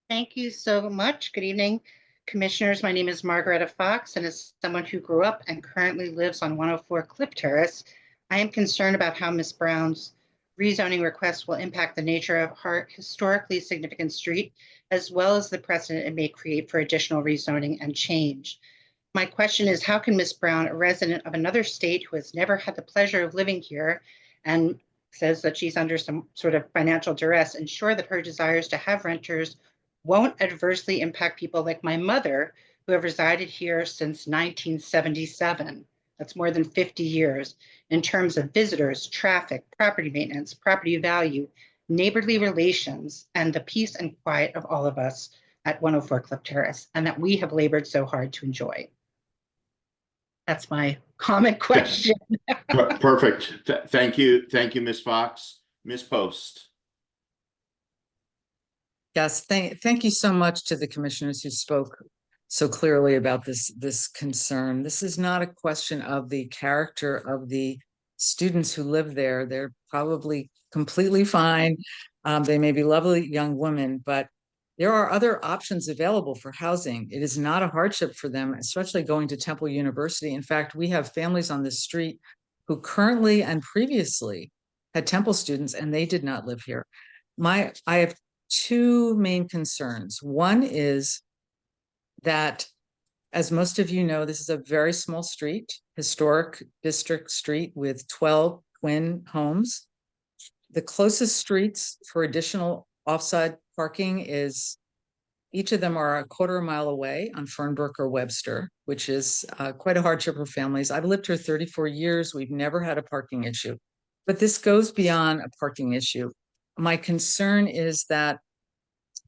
Thank you so much. Good evening, commissioners. My name is Margaretta Fox, and as someone who grew up and currently lives on 104 Cliff Terrace, I am concerned about how Ms. Brown's rezoning request will impact the nature of our historically significant street, as well as the precedent it may create for additional rezoning and change. My question is, how can Ms. Brown, a resident of another state who has never had the pleasure of living here and says that she's under some sort of financial duress, ensure that her desires to have renters won't adversely impact people like my mother, who have resided here since 1977? That's more than 50 years in terms of visitors, traffic, property maintenance, property value, neighborly relations, and the peace and quiet of all of us at 104 Cliff Terrace, and that we have labored so hard to enjoy. That's my comment question. Perfect. Thank you. Thank you, Ms. Fox. Ms. Post. Yes, thank you so much to the commissioners who spoke so clearly about this concern. This is not a question of the character of the students who live there. They're probably completely fine. They may be lovely young women, but there are other options available for housing. It is not a hardship for them, especially going to Temple University. In fact, we have families on this street who currently and previously had Temple students, and they did not live here. I have 2 main concerns. One is that, as most of you know, this is a very small street, historic district street with 12 twin homes. The closest streets for additional offside parking is, each of them are a quarter mile away on Fernbrook or Webster, which is quite a hardship for families. I've lived here 34 years. We've never had a parking issue, but this goes beyond a parking issue. My concern is that,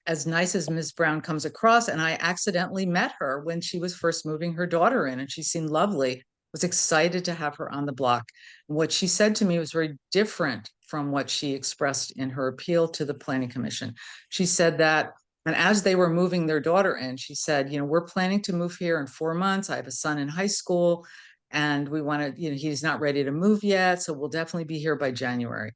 as nice as Ms. Brown comes across, and I accidentally met her when she was first moving her daughter in, and she seemed lovely, was excited to have her on the block. What she said to me was very different from what she expressed in her appeal to the Planning Commission. She said that, and as they were moving their daughter in, she said, you know, we're planning to move here in 4 months. I have a son in high school, And we want to, he's not ready to move yet, so we'll definitely be here by January.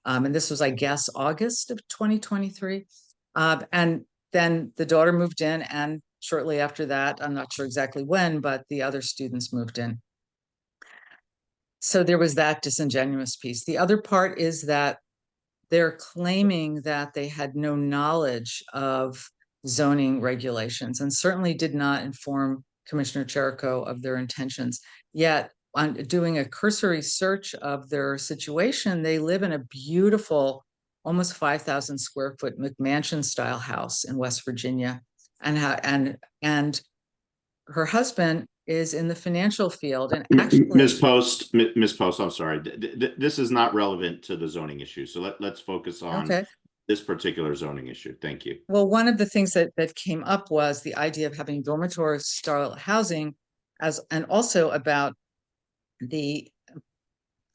And this was, I guess, August of 2023. And then the daughter moved in, and shortly after that, I'm not sure exactly when, but the other students moved in. So there was that disingenuous piece. The other part is that they're claiming that they had no knowledge of zoning regulations and certainly did not inform Commissioner Cherico of their intentions. Yet, on doing a cursory search of their situation, they live in a beautiful, almost 5,000 square foot McMansion style house in West Virginia. And her husband is in the financial field, and actually, Ms. Post, I'm sorry. This is not relevant to the zoning issue. So let's focus on this particular zoning issue. Thank you. Well, one of the things that came up was the idea of having dormitory style housing, and also about the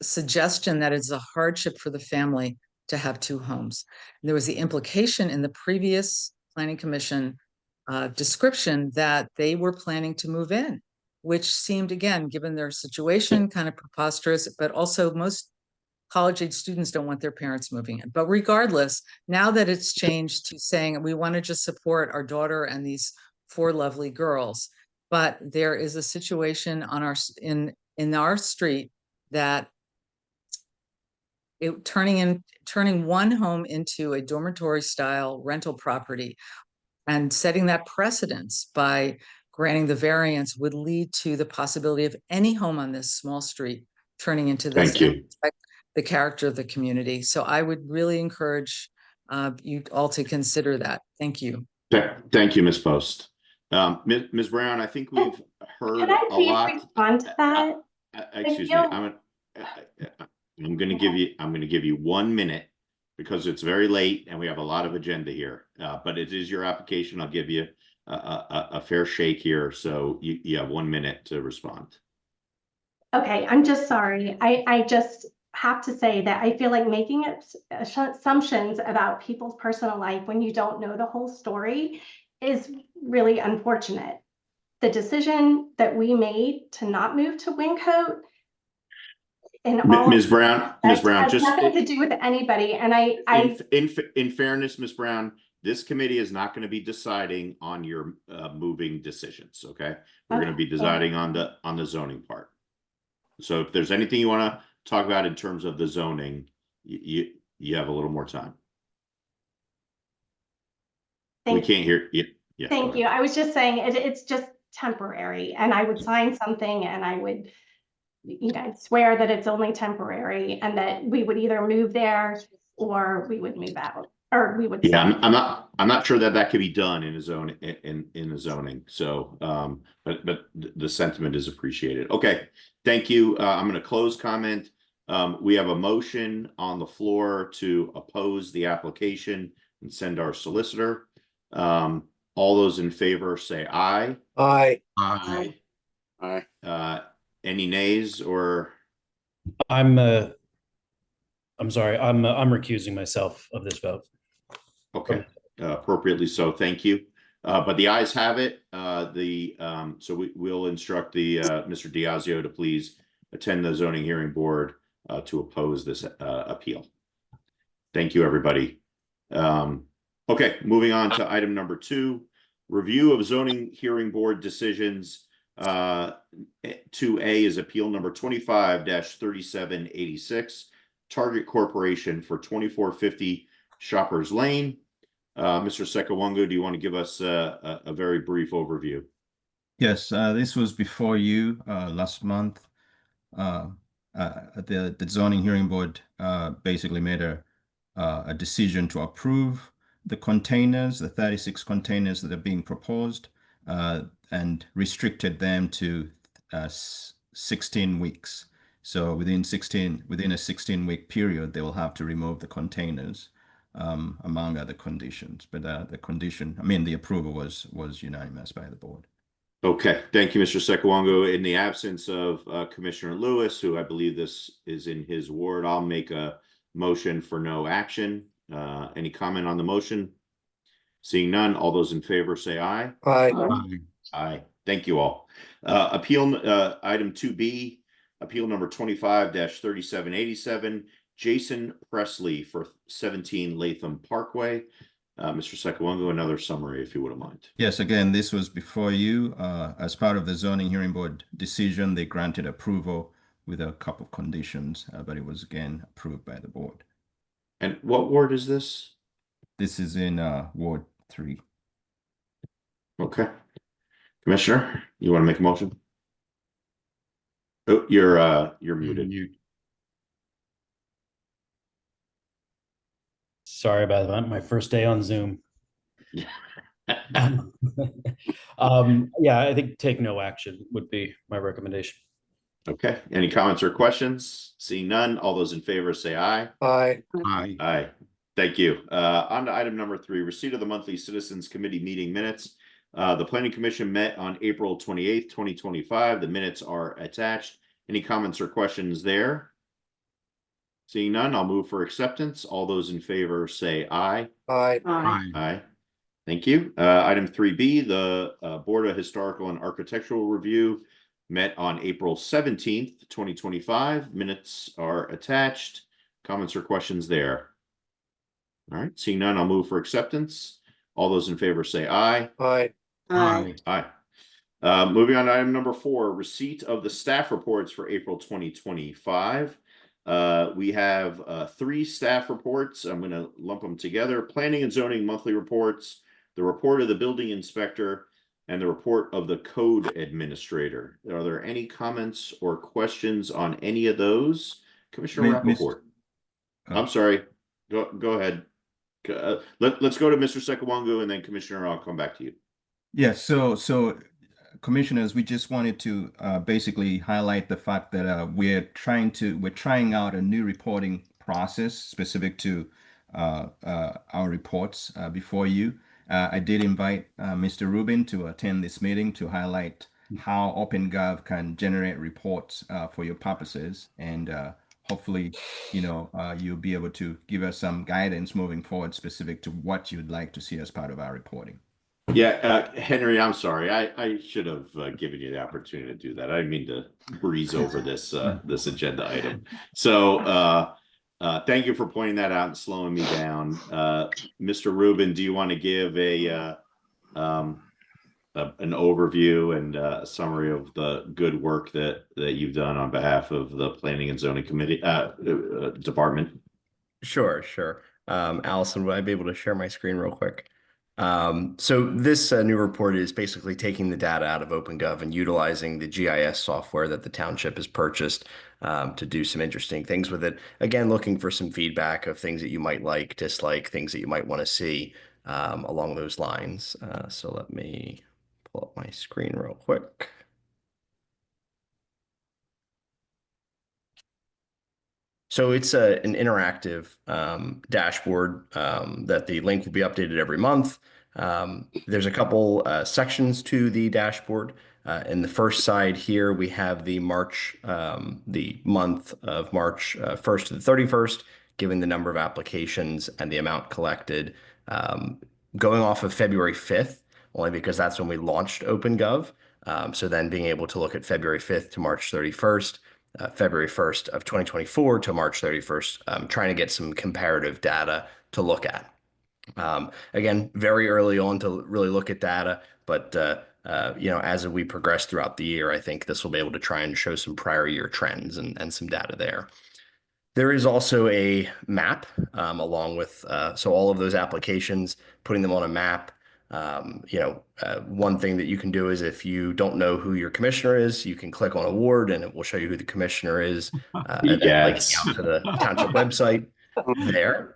suggestion that it's a hardship for the family to have two homes. And there was the implication in the previous Planning Commission description that they were planning to move in, which seemed, again, given their situation, kind of preposterous, but also most college-age students don't want their parents moving in. But regardless, now that it's changed to saying we want to just support our daughter and these 4 lovely girls, but there is a situation on in our street that turning one home into a dormitory style rental property and setting that precedence by granting the variance would lead to the possibility of any home on this small street turning into this. Thank you. The character of the community. So I would really encourage you all to consider that. Thank you. Thank you, Ms. Post. Ms. Brown, I think we've heard a lot. Respond to that? Excuse me. I'm going to give you 1 minute because it's very late and we have a lot of agenda here. But it is your application. I'll give you a fair shake here. So you have 1 minute to respond. Okay, I'm just sorry. I just have to say that I feel like making assumptions about people's personal life when you don't know the whole story is really unfortunate. The decision that we made to not move to Wingcote and all Ms. Brown, has just nothing to do with anybody. And in fairness, Ms. Brown, this committee is not going to be deciding on your moving decisions. Okay, we're going to be deciding on the zoning part. So if there's anything you want to talk about in terms of the zoning, you have a little more time. We can't hear you. Yeah, thank you. I was just saying it's just temporary, and I would sign something and I would, swear that it's only temporary and that we would either move there or we would move out, or we would. Yeah, I'm not sure that could be done in a zone in the zoning. So, but the sentiment is appreciated. Okay, thank you. I'm going to close comment. We have a motion on the floor to oppose the application and send our solicitor. All those in favor say aye. Aye. Aye. Aye. Any nays or? I'm sorry. I'm recusing myself of this vote. Okay, appropriately so. Thank you. But the ayes have it. So we'll instruct the Mr. Diazio to please attend the zoning hearing board to oppose this appeal. Thank you, everybody. Okay, moving on to item number 2, review of zoning hearing board decisions. 2A is appeal number 25-3786, Target Corporation for 2450 Shoppers Lane. Mr. Sekawongo, do you want to give us a very brief overview? Yes, this was before you last month. The zoning hearing board basically made a decision to approve the containers, the 36 containers that are being proposed, and restricted them to 16 weeks. So within a 16-week period, they will have to remove the containers, among other conditions. But the approval was unanimous by the board. Okay, thank you, Mr. Sekawongo. In the absence of Commissioner Lewis, who I believe this is in his ward, I'll make a motion for no action. Any comment on the motion? Seeing none, all those in favor say aye. Aye. Aye. Thank you all. Item 2B, appeal number 25-3787, Jason Presley for 17 Latham Parkway. Mr. Sekawongo, another summary, if you wouldn't mind. Yes, again, this was before you. As part of the zoning hearing board decision, they granted approval with a couple of conditions, but it was again approved by the board. And what ward is this? This is in Ward 3. Okay. Commissioner, you want to make a motion? Oh, you're muted. Mute. Sorry about that. My first day on Zoom. Yeah. Yeah, I think take no action would be my recommendation. Okay. Any comments or questions? Seeing none, all those in favor say aye. Aye. Aye. Aye. Thank you. On to item number 3, receipt of the monthly Citizens Committee meeting minutes. The Planning Commission met on April 28th, 2025. The minutes are attached. Any comments or questions there? Seeing none, I'll move for acceptance. All those in favor say aye. Aye. Aye. Aye. Thank you. Item 3B, the Board of Historical and Architectural Review met on April 17th, 2025. Minutes are attached. Comments or questions there? All right, seeing none, I'll move for acceptance. All those in favor say aye. Aye. Aye. Aye. Moving on to item number 4, receipt of the staff reports for April 2025. We have 3 staff reports. I'm going to lump them together. Planning and zoning monthly reports, the report of the building inspector, and the report of the code administrator. Are there any comments or questions on any of those? Commissioner Rappaport. I'm sorry. Go ahead. Let's go to Mr. Sekawongo and then Commissioner, I'll come back to you. Yes, so commissioners, we just wanted to basically highlight the fact that we're trying out a new reporting process specific to our reports before you. I did invite Mr. Rubin to attend this meeting to highlight how OpenGov can generate reports for your purposes, and hopefully, you'll be able to give us some guidance moving forward specific to what you'd like to see as part of our reporting. Yeah, Henry, I'm sorry. I should have given you the opportunity to do that. I didn't mean to breeze over this this agenda item. So thank you for pointing that out and slowing me down. Mr. Rubin, do you want to give an overview and a summary of the good work that you've done on behalf of the Planning and Zoning Committee department? Sure. Allison, would I be able to share my screen real quick? So this new report is basically taking the data out of OpenGov and utilizing the GIS software that the township has purchased to do some interesting things with it. Again, looking for some feedback of things that you might like, dislike, things that you might want to see along those lines. So let me pull up my screen real quick. So it's an interactive dashboard that the link will be updated every month. There's a couple sections to the dashboard. In the first side here, we have the month of March 1st to the 31st, giving the number of applications and the amount collected. Going off of February 5th, only because that's when we launched OpenGov. So then being able to look at February 5th to March 31st, February 1st of 2024 to March 31st, trying to get some comparative data to look at. Again, very early on to really look at data, but as we progress throughout the year, I think this will be able to try and show some prior year trends and some data there. There is also a map along with, so all of those applications, putting them on a map. One thing that you can do is if you don't know who your commissioner is, you can click on a ward and it will show you who the commissioner is. And then linking out to the township website there.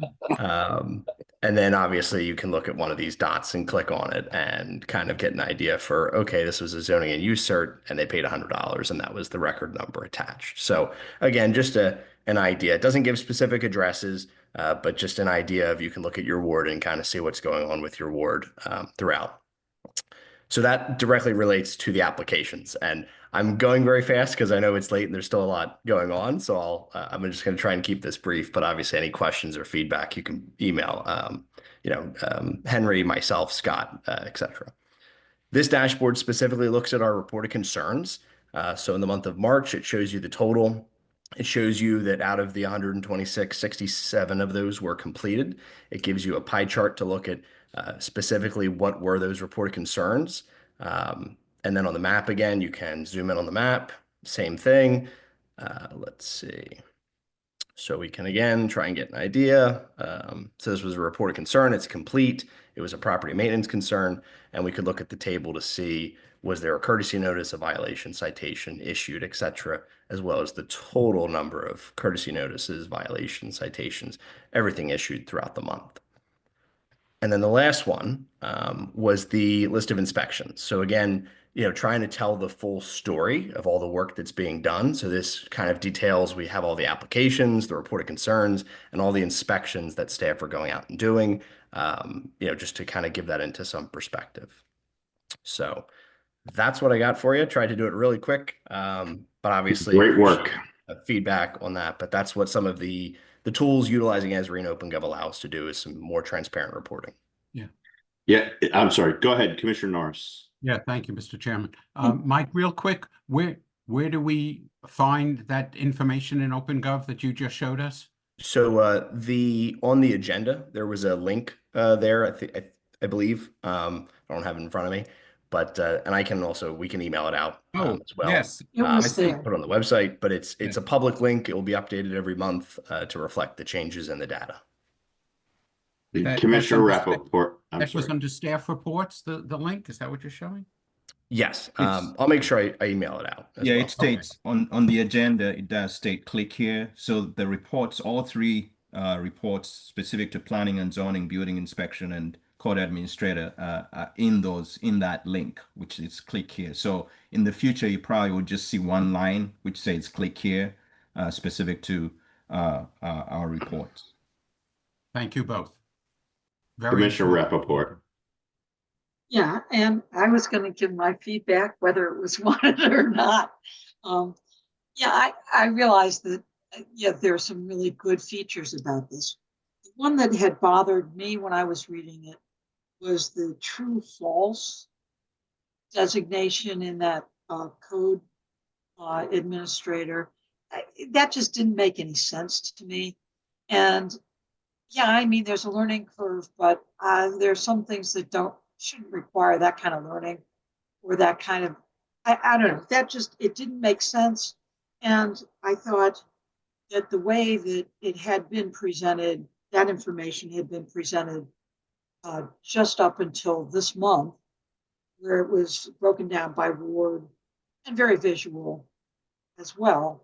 And then obviously you can look at one of these dots and click on it and kind of get an idea for, okay, this was a zoning and use cert and they paid $100 and that was the record number attached. So again, just an idea. It doesn't give specific addresses, but just an idea of you can look at your ward and kind of see what's going on with your ward throughout. So that directly relates to the applications, and I'm going very fast because I know it's late and there's still a lot going on. So I'm just going to try and keep this brief, but obviously any questions or feedback you can email, Henry, myself, Scott, etc. This dashboard specifically looks at our reported concerns. So in the month of March, it shows you the total. It shows you that out of the 126, 67 of those were completed. It gives you a pie chart to look at specifically what were those reported concerns. And then on the map again, you can zoom in on the map, same thing. Let's see. So we can again try and get an idea. So this was a reported concern, it's complete. It was a property maintenance concern, and we could look at the table to see, was there a courtesy notice, a violation, citation issued, etc., as well as the total number of courtesy notices, violations, citations, everything issued throughout the month. And then the last one was the list of inspections. So again, trying to tell the full story of all the work that's being done. So this kind of details, we have all the applications, the reported concerns, and all the inspections that staff are going out and doing, just to kind of give that into some perspective. So that's what I got for you. Tried to do it really quick, but obviously great work. Feedback on that. But that's what some of the tools utilizing Esri and OpenGov allow us to do, is some more transparent reporting. Yeah, I'm sorry. Go ahead, Commissioner Norris. Yeah, thank you, Mr. Chairman. Mike, real quick, where do we find that information in OpenGov that you just showed us? So on the agenda, there was a link there, I believe. I don't have it in front of me, but and we can email it out as well. Yes. I put it on the website, but it's a public link. It will be updated every month to reflect the changes in the data. Commissioner Rappaport. That was under staff reports, the link. Is that what you're showing? Yes. I'll make sure I email it out. Yeah, it states on the agenda, it does state click here. So the reports, all three reports specific to planning and zoning, building inspection, and court administrator are in that link, which is click here. So in the future, you probably would just see one line which says click here, specific to our reports. Thank you both. Commissioner Rappaport. Yeah, and I was going to give my feedback, whether it was wanted or not. I realized that, there are some really good features about this. The one that had bothered me when I was reading it was the true false designation in that code administrator. That just didn't make any sense to me. And there's a learning curve, but there's some things that shouldn't require that kind of learning, or that kind of, I don't know, it didn't make sense. And I thought that the way that it had been presented, that information had been presented just up until this month, where it was broken down by ward and very visual as well,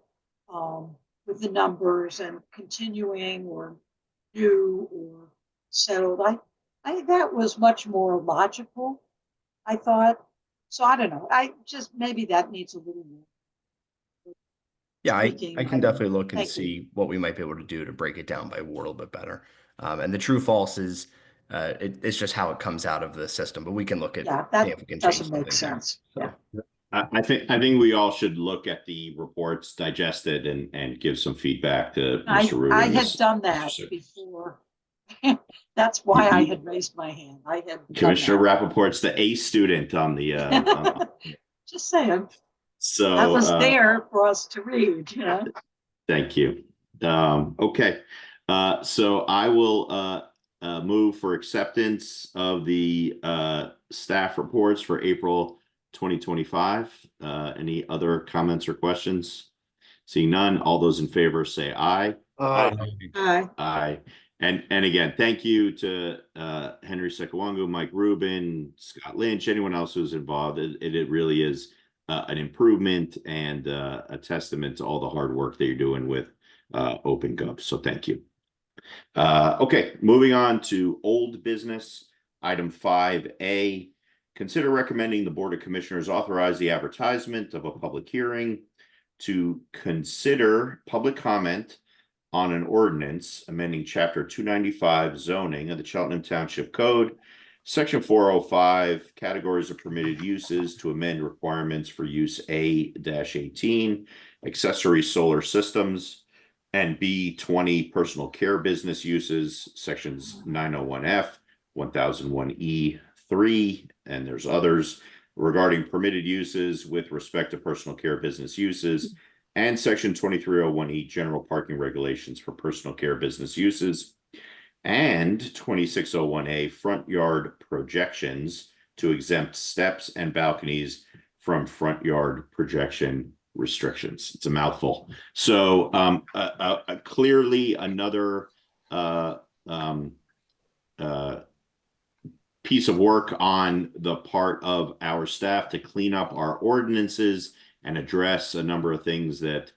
with the numbers and continuing or new or settled. That was much more logical, I thought. So I don't know. Maybe that needs a little more. Yeah, I can definitely look and see what we might be able to do to break it down by ward a little bit better. And the true false is it's just how it comes out of the system, but we can look at if we can doesn't make sense. So, I think we all should look at the reports, digest it, and give some feedback to Mr. Rubin. I had done that before. That's why I had raised my hand. Commissioner Rappaport's the A student on the. Just saying. So that was there for us to read. Thank you. Okay, so I will move for acceptance of the staff reports for April 2025. Any other comments or questions? Seeing none, all those in favor say aye. Aye. Aye. Aye. And again, thank you to Henry Sekawangu, Mike Rubin, Scott Lynch, anyone else who's involved. It really is an improvement and a testament to all the hard work that you're doing with OpenGov. So thank you. Okay, moving on to old business. Item 5A, consider recommending the Board of Commissioners authorize the advertisement of a public hearing to consider public comment on an ordinance amending Chapter 295 zoning of the Cheltenham Township Code, Section 405, categories of permitted uses to amend requirements for use A-18, accessory solar systems, and B-20, personal care business uses, Sections 901F, 1001E3, and there's others, regarding permitted uses with respect to personal care business uses, and section 2301E general parking regulations for personal care business uses, and 2601A front yard projections to exempt steps and balconies from front yard projection restrictions. It's a mouthful. So clearly another piece of work on the part of our staff to clean up our ordinances and address a number of things that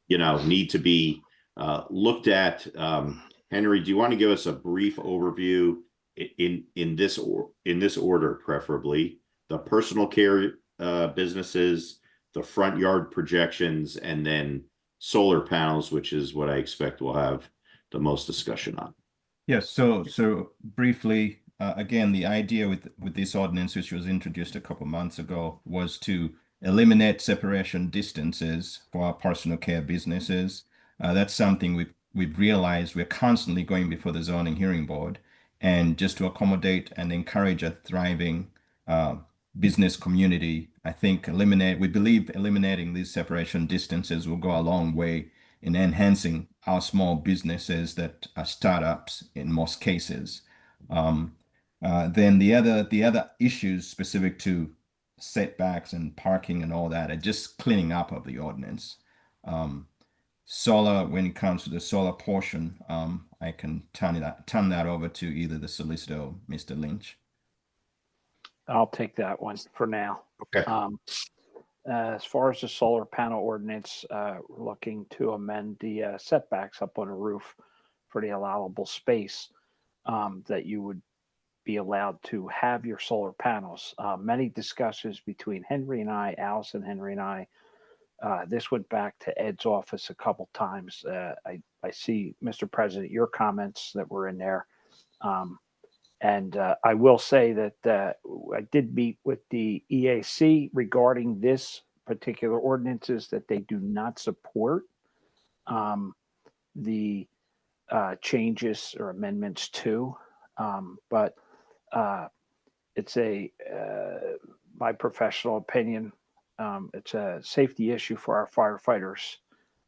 need to be looked at. Henry, do you want to give us a brief overview in this order, preferably the personal care businesses, the front yard projections, and then solar panels, which is what I expect we'll have the most discussion on? Yes, so briefly, again, the idea with this ordinance, which was introduced a couple months ago, was to eliminate separation distances for our personal care businesses. That's something we've realized we're constantly going before the zoning hearing board, and just to accommodate and encourage a thriving business community, I think we believe eliminating these separation distances will go a long way in enhancing our small businesses that are startups in most cases. Then the other issues specific to setbacks and parking and all that are just cleaning up of the ordinance. Solar, when it comes to the solar portion, I can turn that over to either the solicitor or Mr. Lynch. I'll take that one for now. Okay. As far as the solar panel ordinance, we're looking to amend the setbacks up on a roof for the allowable space that you would be allowed to have your solar panels. Many discussions between Henry and I, Allison, Henry and I. This went back to Ed's office a couple times. I see, Mr. President, your comments that were in there. And I will say that I did meet with the EAC regarding this particular ordinances, that they do not support the changes or amendments to, but it's my professional opinion, it's a safety issue for our firefighters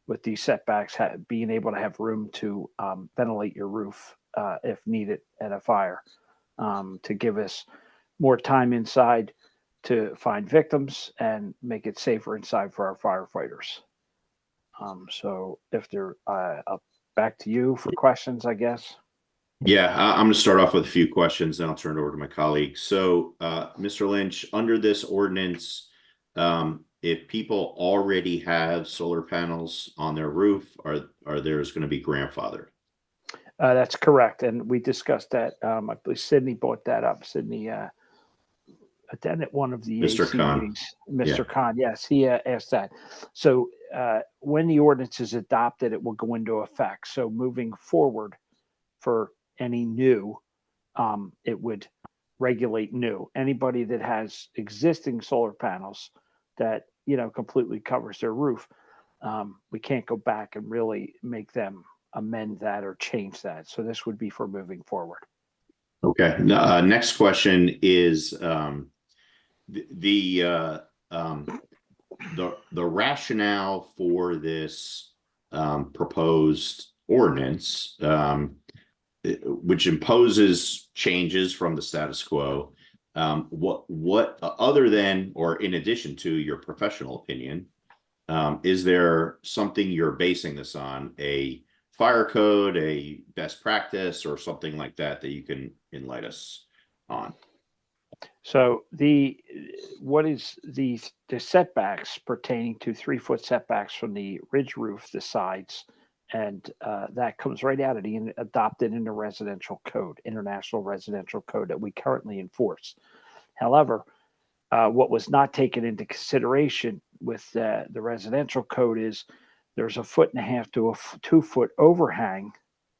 with these setbacks, being able to have room to ventilate your roof if needed at a fire. To give us more time inside to find victims and make it safer inside for our firefighters. So if they're back to you for questions, I guess. Yeah, I'm going to start off with a few questions, then I'll turn it over to my colleagues. So, Mr. Lynch, under this ordinance, if people already have solar panels on their roof, are theirs going to be grandfathered? That's correct. And we discussed that. I believe Sydney brought that up. Sydney attended one of the Mr. AC Khan. meetings. Mr. Khan, yes, he asked that. So when the ordinance is adopted, it will go into effect. So moving forward for any new, it would regulate new. Anybody that has existing solar panels that, completely covers their roof, we can't go back and really make them amend that or change that. So this would be for moving forward. Okay. Next question is the rationale for this proposed ordinance, which imposes changes from the status quo. What other than or in addition to your professional opinion, is there something you're basing this on? A fire code, a best practice, or something like that you can enlighten us on? So what is the setbacks pertaining to 3-foot setbacks from the ridge roof, the sides, and that comes right out of the adopted in the residential code, international residential code that we currently enforce. However, what was not taken into consideration with the residential code is there's 1.5 to a 2-foot overhang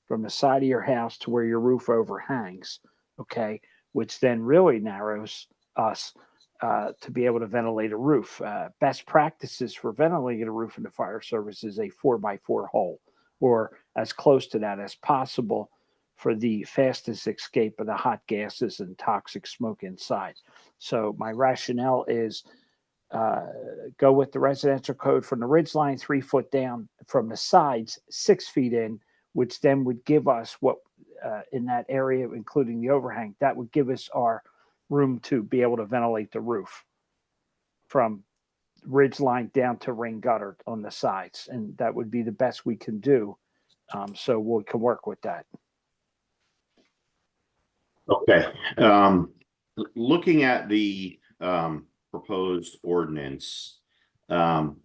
from the side of your house to where your roof overhangs, okay, which then really narrows us to be able to ventilate a roof. Best practices for ventilating a roof in the fire service is a 4x4 hole, or as close to that as possible for the fastest escape of the hot gases and toxic smoke inside. So my rationale is go with the residential code from the ridge line 3 foot down, from the sides 6 feet in, which then would give us what in that area, including the overhang, that would give us our room to be able to ventilate the roof from ridge line down to ring gutter on the sides. And that would be the best we can do. So we can work with that. Okay. Looking at the proposed ordinance, so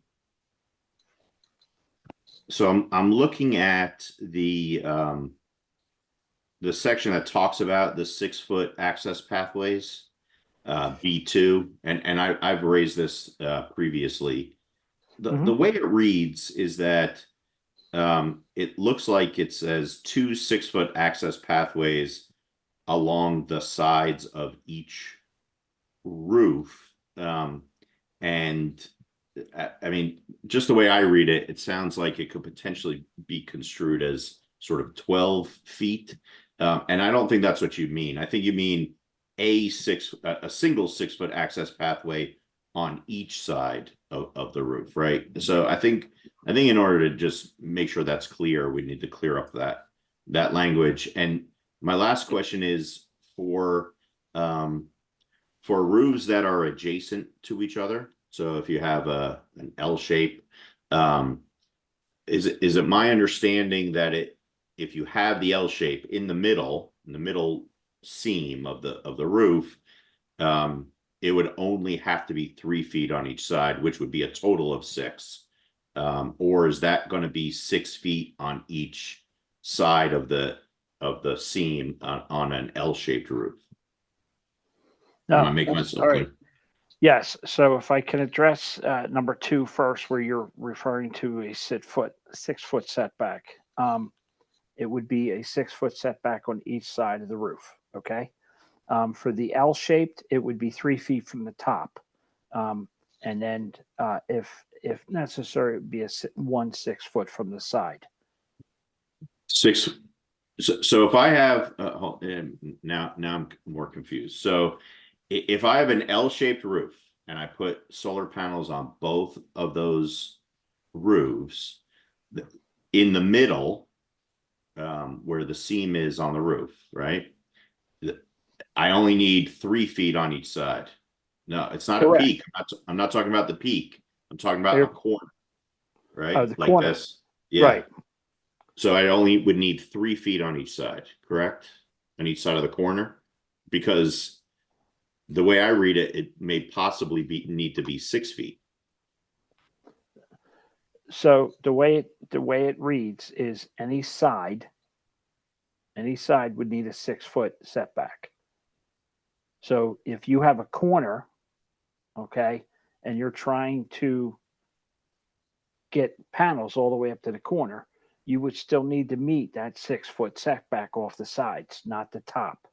I'm looking at the section that talks about the 6 foot access pathways, B2, and I've raised this previously. The way it reads is that it looks like it says 2 6 foot access pathways along the sides of each roof. And I mean, just the way I read it, it sounds like it could potentially be construed as sort of 12 feet. And I don't think that's what you mean. I think you mean a single 6 foot access pathway on each side of the roof, right? So I think in order to just make sure that's clear, we need to clear up that language. And my last question is for roofs that are adjacent to each other. So if you have an L shape, is it my understanding that if you have the L shape in the middle seam of the roof, it would only have to be 3 feet on each side, which would be a total of 6. Or is that going to be 6 feet on each side of the seam on an L-shaped roof? Am I making myself clear? Yes. So if I can address number 2 first, where you're referring to a 6 foot setback, it would be a 6 foot setback on each side of the roof. Okay. For the L-shaped, it would be 3 feet from the top. And then if necessary, it would be 6 foot from the side. 6. So if I have now I'm more confused. So if I have an L-shaped roof and I put solar panels on both of those roofs, in the middle, where the seam is on the roof, right? I only need 3 feet on each side. No, it's not Correct. a peak. I'm not talking about the peak. I'm talking about a corner, right? Oh, the like corner. this. Yeah. Right. So I only would need 3 feet on each side, correct? On each side of the corner, because the way I read it, it may possibly need to be 6 feet. So the way it reads is any side would need a 6 foot setback. So if you have a corner, okay, and you're trying to get panels all the way up to the corner, you would still need to meet that 6 foot setback off the sides, not the top.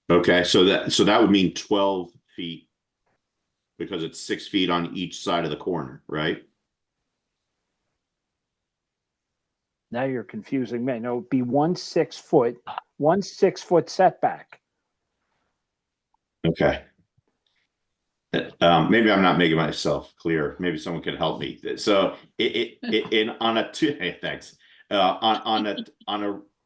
Okay, so that would mean 12 feet because it's 6 feet on each side of the corner, right? Now you're confusing me. No, it'd be 1 6 foot setback. Okay. Maybe I'm not making myself clear. Maybe someone can help me. So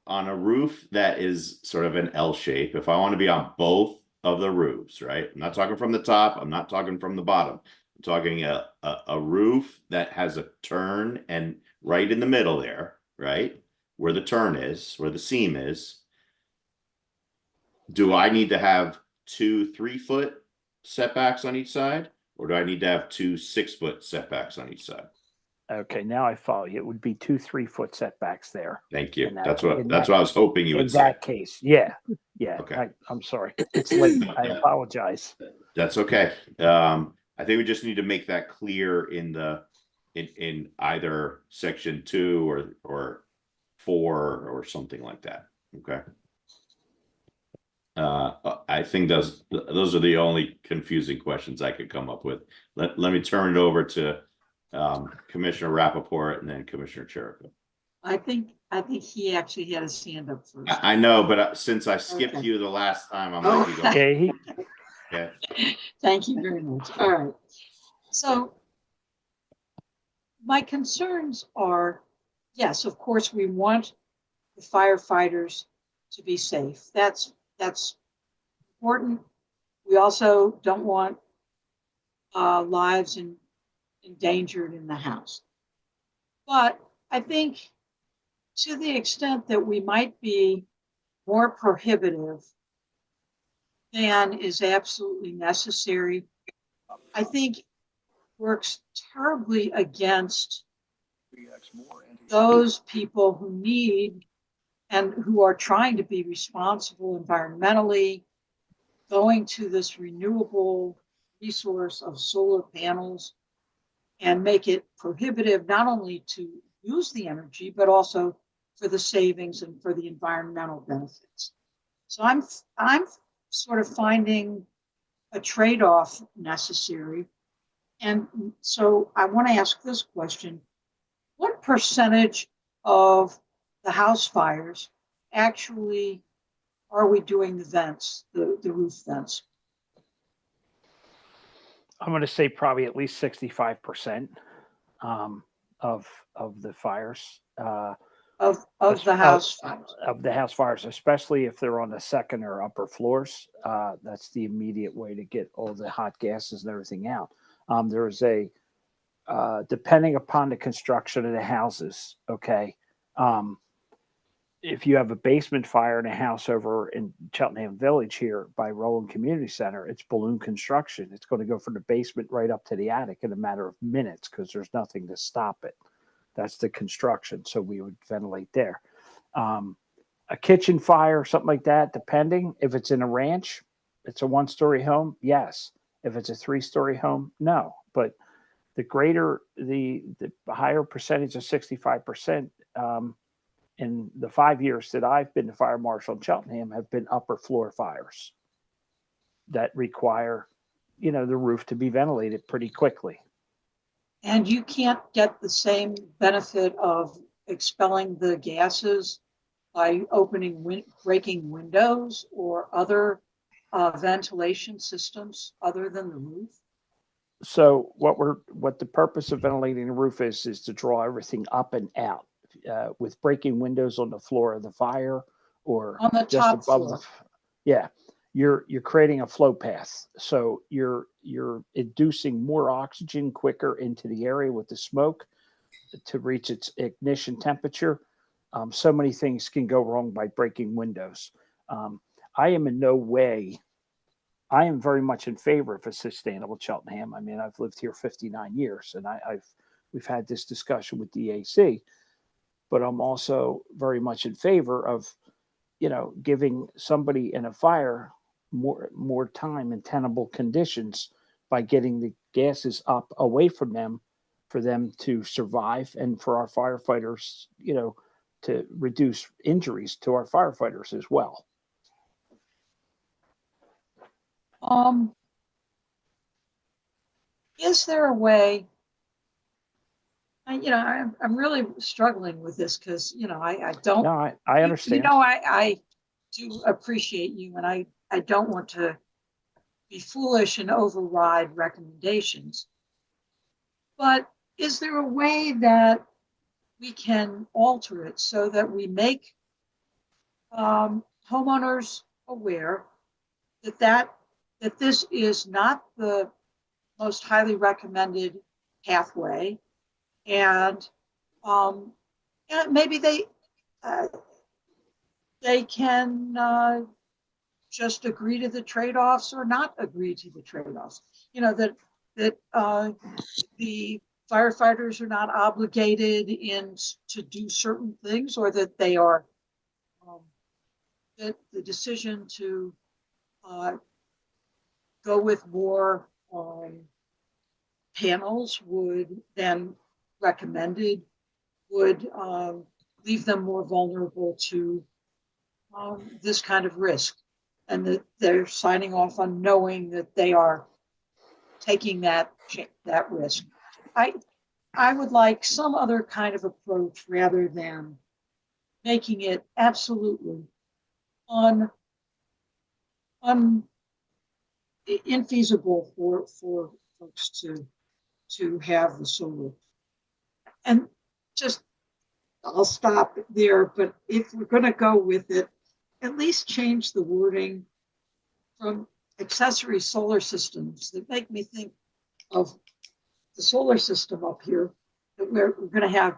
on a roof that is sort of an L shape, if I want to be on both of the roofs, right? I'm not talking from the top. I'm not talking from the bottom. I'm talking a roof that has a turn and right in the middle there, right? Where the turn is, where the seam is. Do I need to have 2 3 foot setbacks on each side, or do I need to have 2 6 foot setbacks on each side? Okay, now I follow you. It would be 2 3 foot setbacks there. Thank you. That's what I was hoping you would say. In that case, yeah. Okay. I'm sorry. It's late. I apologize. That's okay. I think we just need to make that clear in either section 2 or 4 or something like that. Okay. I think those are the only confusing questions I could come up with. Let me turn it over to Commissioner Rappaport and then Commissioner Cherico. I think he actually had his hand up first. I know, but since I skipped Okay. you the last time, I'm Oh. letting you go. Okay, Yeah. Thank you very much. All right. So my concerns are, yes, of course, we want the firefighters to be safe. That's important. We also don't want lives endangered in the house. But I think to the extent that we might be more prohibitive than is absolutely necessary, I think works terribly against those people who need and who are trying to be responsible environmentally, going to this renewable resource of solar panels and make it prohibitive not only to use the energy, but also for the savings and for the environmental benefits. So I'm sort of finding a trade-off necessary. And so I want to ask this question: what percentage of the house fires actually are we doing the vents, the roof vents? I'm going to say probably at least 65% of the fires. Of the house fires. Of the house fires, especially if they're on the second or upper floors. That's the immediate way to get all the hot gases and everything out. There is depending upon the construction of the houses, okay, if you have a basement fire in a house over in Cheltenham Village here by Roland Community Center, it's balloon construction. It's going to go from the basement right up to the attic in a matter of minutes because there's nothing to stop it. That's the construction. So we would ventilate there. A kitchen fire, something like that, depending. If it's in a ranch, it's a one-story home, yes. If it's a three-story home, no. But the greater, the higher percentage of 65%, in the 5 years that I've been the fire marshal in Cheltenham have been upper floor fires that require, the roof to be ventilated pretty quickly. And you can't get the same benefit of expelling the gases by breaking windows or other ventilation systems other than the roof? So what the purpose of ventilating the roof is to draw everything up and out. With breaking windows on the floor of the fire or on the just top above floor. You're creating a flow path. So you're inducing more oxygen quicker into the area with the smoke to reach its ignition temperature. So many things can go wrong by breaking windows. I am very much in favor of a sustainable Cheltenham. I mean, I've lived here 59 years and we've had this discussion with DAC. But I'm also very much in favor of, giving somebody in a fire more time in tenable conditions by getting the gases up away from them for them to survive and for our firefighters, to reduce injuries to our firefighters as well. Is there a way? I'm really struggling with this because, I don't. No, I understand. I do appreciate you, and I don't want to be foolish and override recommendations. But is there a way that we can alter it so that we make homeowners aware that this is not the most highly recommended pathway? And maybe they can just agree to the trade-offs or not agree to the trade-offs. That the firefighters are not obligated to do certain things, or that they are that the decision to go with more panels would then recommended would leave them more vulnerable to this kind of risk, and that they're signing off on knowing that they are taking that risk. I would like some other kind of approach rather than making it absolutely infeasible for folks to have the solar. And just, I'll stop there, but if we're going to go with it, at least change the wording from accessory solar systems that make me think of the solar system up here, that we're going to have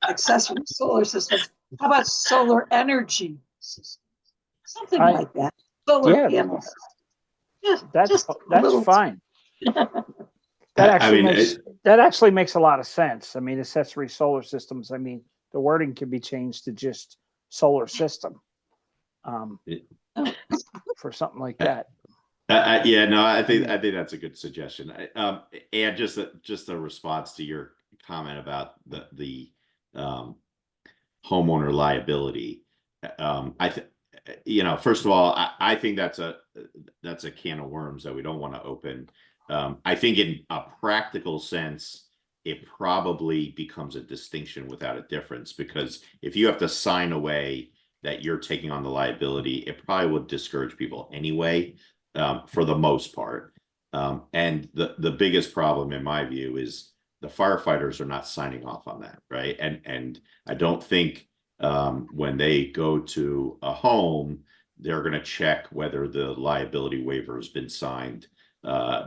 accessory solar systems. How about solar energy systems? Something like that. Solar panels. That's fine. That I mean, actually makes a lot of sense. I mean, accessory solar systems. I mean, the wording can be changed to just solar system, for something like that. Yeah, no, I think that's a good suggestion. And just a response to your comment about the homeowner liability. First of all, I think that's a can of worms that we don't want to open. I think in a practical sense, it probably becomes a distinction without a difference, because if you have to sign away that you're taking on the liability, it probably would discourage people anyway, for the most part. And the biggest problem, in my view, is the firefighters are not signing off on that, right? And I don't think when they go to a home, they're going to check whether the liability waiver has been signed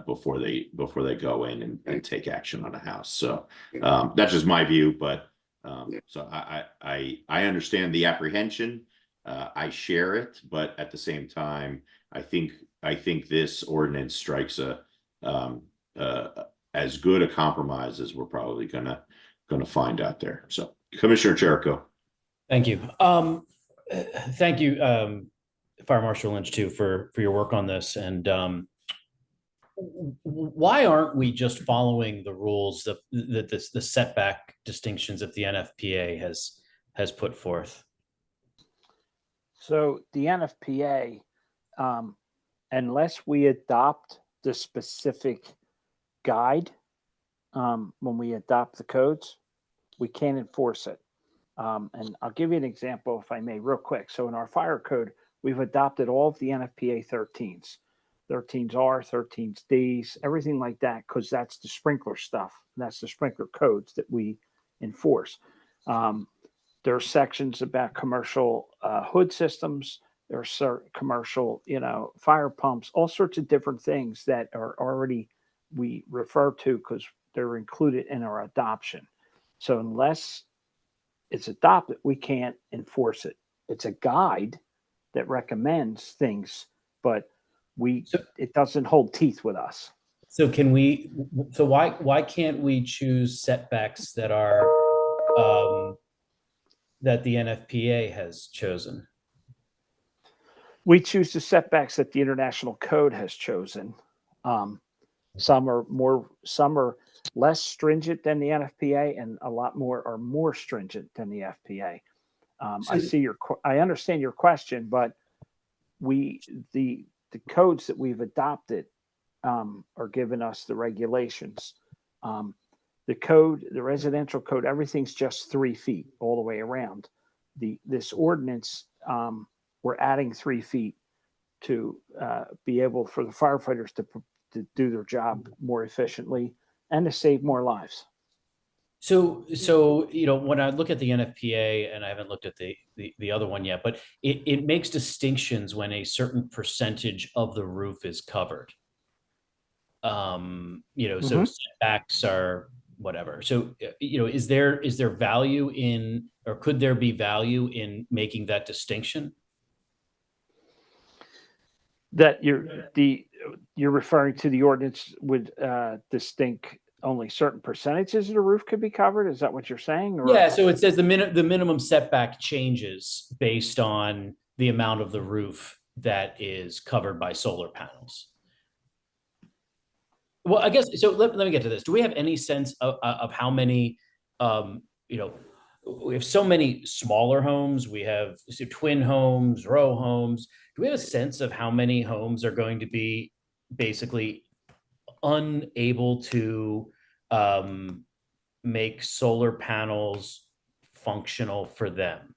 before they go in and take action on a house. So that's just my view, but so I understand the apprehension. I share it, but at the same time, I think this ordinance strikes as good a compromise as we're probably gonna find out there. So, Commissioner Jericho. Thank you. Thank you, Fire Marshal Lynch, too, for your work on this. And why aren't we just following the rules that the setback distinctions that the NFPA has put forth? So the NFPA, unless we adopt the specific guide, when we adopt the codes, we can't enforce it. And I'll give you an example, if I may, real quick. So in our fire code, we've adopted all of the NFPA 13s. 13s-R, 13s-Ds, everything like that, because that's the sprinkler stuff. That's the sprinkler codes that we enforce. There are sections about commercial hood systems. There are certain commercial, fire pumps, all sorts of different things that are already we refer to because they're included in our adoption. So unless it's adopted, we can't enforce it. It's a guide that recommends things, but it doesn't hold teeth with us. So why can't we choose setbacks that are that the NFPA has chosen? We choose the setbacks that the International Code has chosen. Some are less stringent than the NFPA, and a lot more are more stringent than the FPA. I understand your question, but the codes that we've adopted are giving us the regulations. The residential code, everything's just 3 feet all the way around. This ordinance, we're adding 3 feet to be able for the firefighters to do their job more efficiently and to save more lives. So when I look at the NFPA, and I haven't looked at the other one yet, but it makes distinctions when a certain percentage of the roof is covered. So setbacks are whatever. So is there value in, or could there be value in making that distinction? That you're referring to the ordinance would distinct only certain percentages of the roof could be covered. Is that what you're saying? Or? Yeah. So it says the minimum setback changes based on the amount of the roof that is covered by solar panels. Well, I guess so. Let me get to this. Do we have any sense of how many? We have so many smaller homes. We have twin homes, row homes. Do we have a sense of how many homes are going to be basically unable to make solar panels functional for them?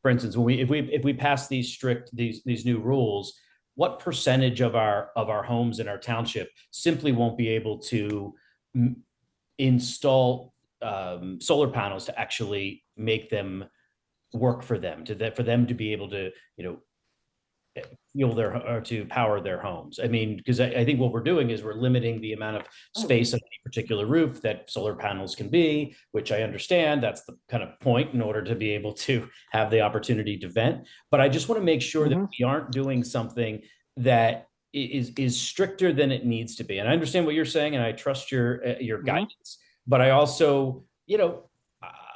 For instance, if we pass these new rules, what percentage of our homes in our township simply won't be able to install solar panels to actually make them work for them, for them to be able to, fuel or to power their homes? I mean, because I think what we're doing is we're limiting the amount of space on any particular roof that solar panels can be, which I understand that's the kind of point in order to be able to have the opportunity to vent. But I just want to make sure that we aren't doing something that is stricter than it needs to be. And I understand what you're saying, and I trust your guidance. But I also,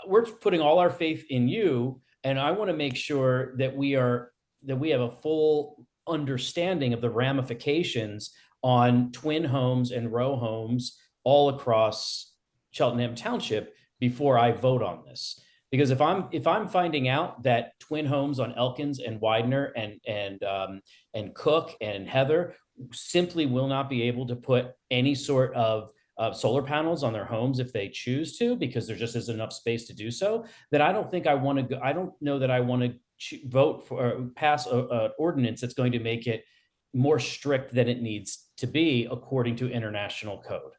we're putting all our faith in you, and I want to make sure that we have a full understanding of the ramifications on twin homes and row homes all across Cheltenham Township before I vote on this. Because if I'm finding out that twin homes on Elkins and Widener and Cook and Heather simply will not be able to put any sort of solar panels on their homes if they choose to, because there just isn't enough space to do so, then I don't think I want to go. I don't know that I want to vote for or pass an ordinance that's going to make it more strict than it needs to be according to international code.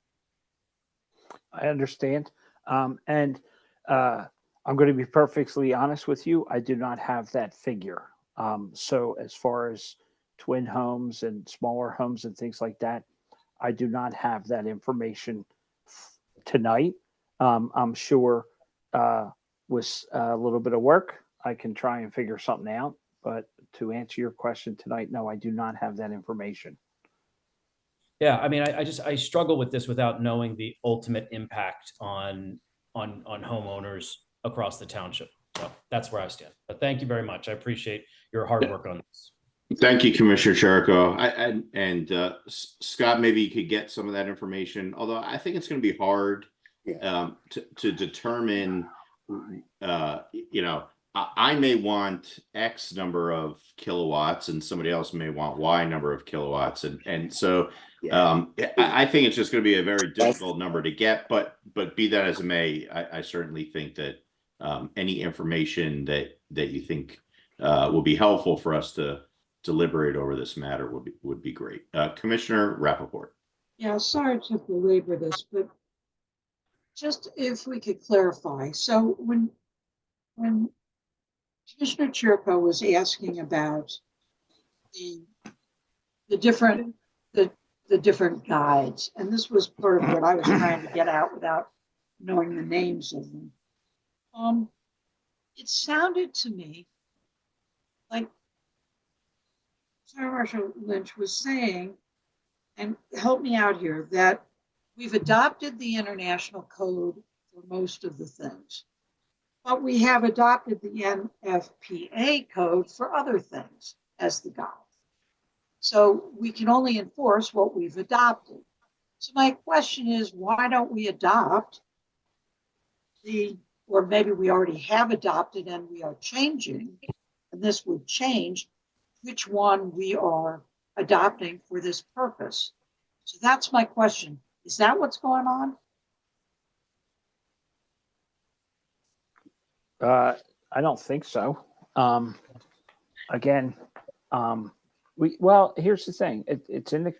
I understand. And I'm going to be perfectly honest with you. I do not have that figure. So as far as twin homes and smaller homes and things like that, I do not have that information tonight. I'm sure with a little bit of work, I can try and figure something out. But to answer your question tonight, no, I do not have that information. Yeah, I mean, I struggle with this without knowing the ultimate impact on homeowners across the township. So that's where I stand. But thank you very much. I appreciate your hard work on this. Thank you, Commissioner Cherico. And Scott, maybe you could get some of that information, although I think it's going to be hard to determine, I may want X number of kilowatts and somebody else may want Y number of kilowatts. And so I think it's just going to be a very difficult number to get, but be that as it may, I certainly think that any information that you think will be helpful for us to deliberate over this matter would be great. Commissioner Rappaport. Yeah, sorry to belabor this, but just if we could clarify. So when Commissioner Chirico was asking about the different guides, and this was part of what I was trying to get out without knowing the names of them. It sounded to me like Sarah Marshall Lynch was saying, and help me out here, that we've adopted the international code for most of the things, but we have adopted the NFPA code for other things as the guide. So we can only enforce what we've adopted. So my question is, why don't we adopt or maybe we already have adopted and we are changing, and this would change which one we are adopting for this purpose. So that's my question. Is that what's going on? I don't think so. Again, here's the thing. It's in the.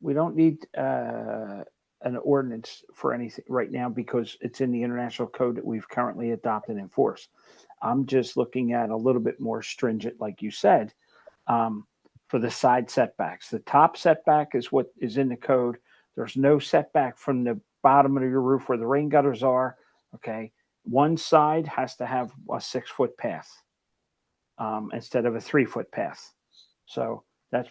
We don't need an ordinance for anything right now because it's in the international code that we've currently adopted and enforced. I'm just looking at a little bit more stringent, like you said, for the side setbacks. The top setback is what is in the code. There's no setback from the bottom of your roof where the rain gutters are. Okay. One side has to have a 6-foot path instead of a 3-foot path. So that's,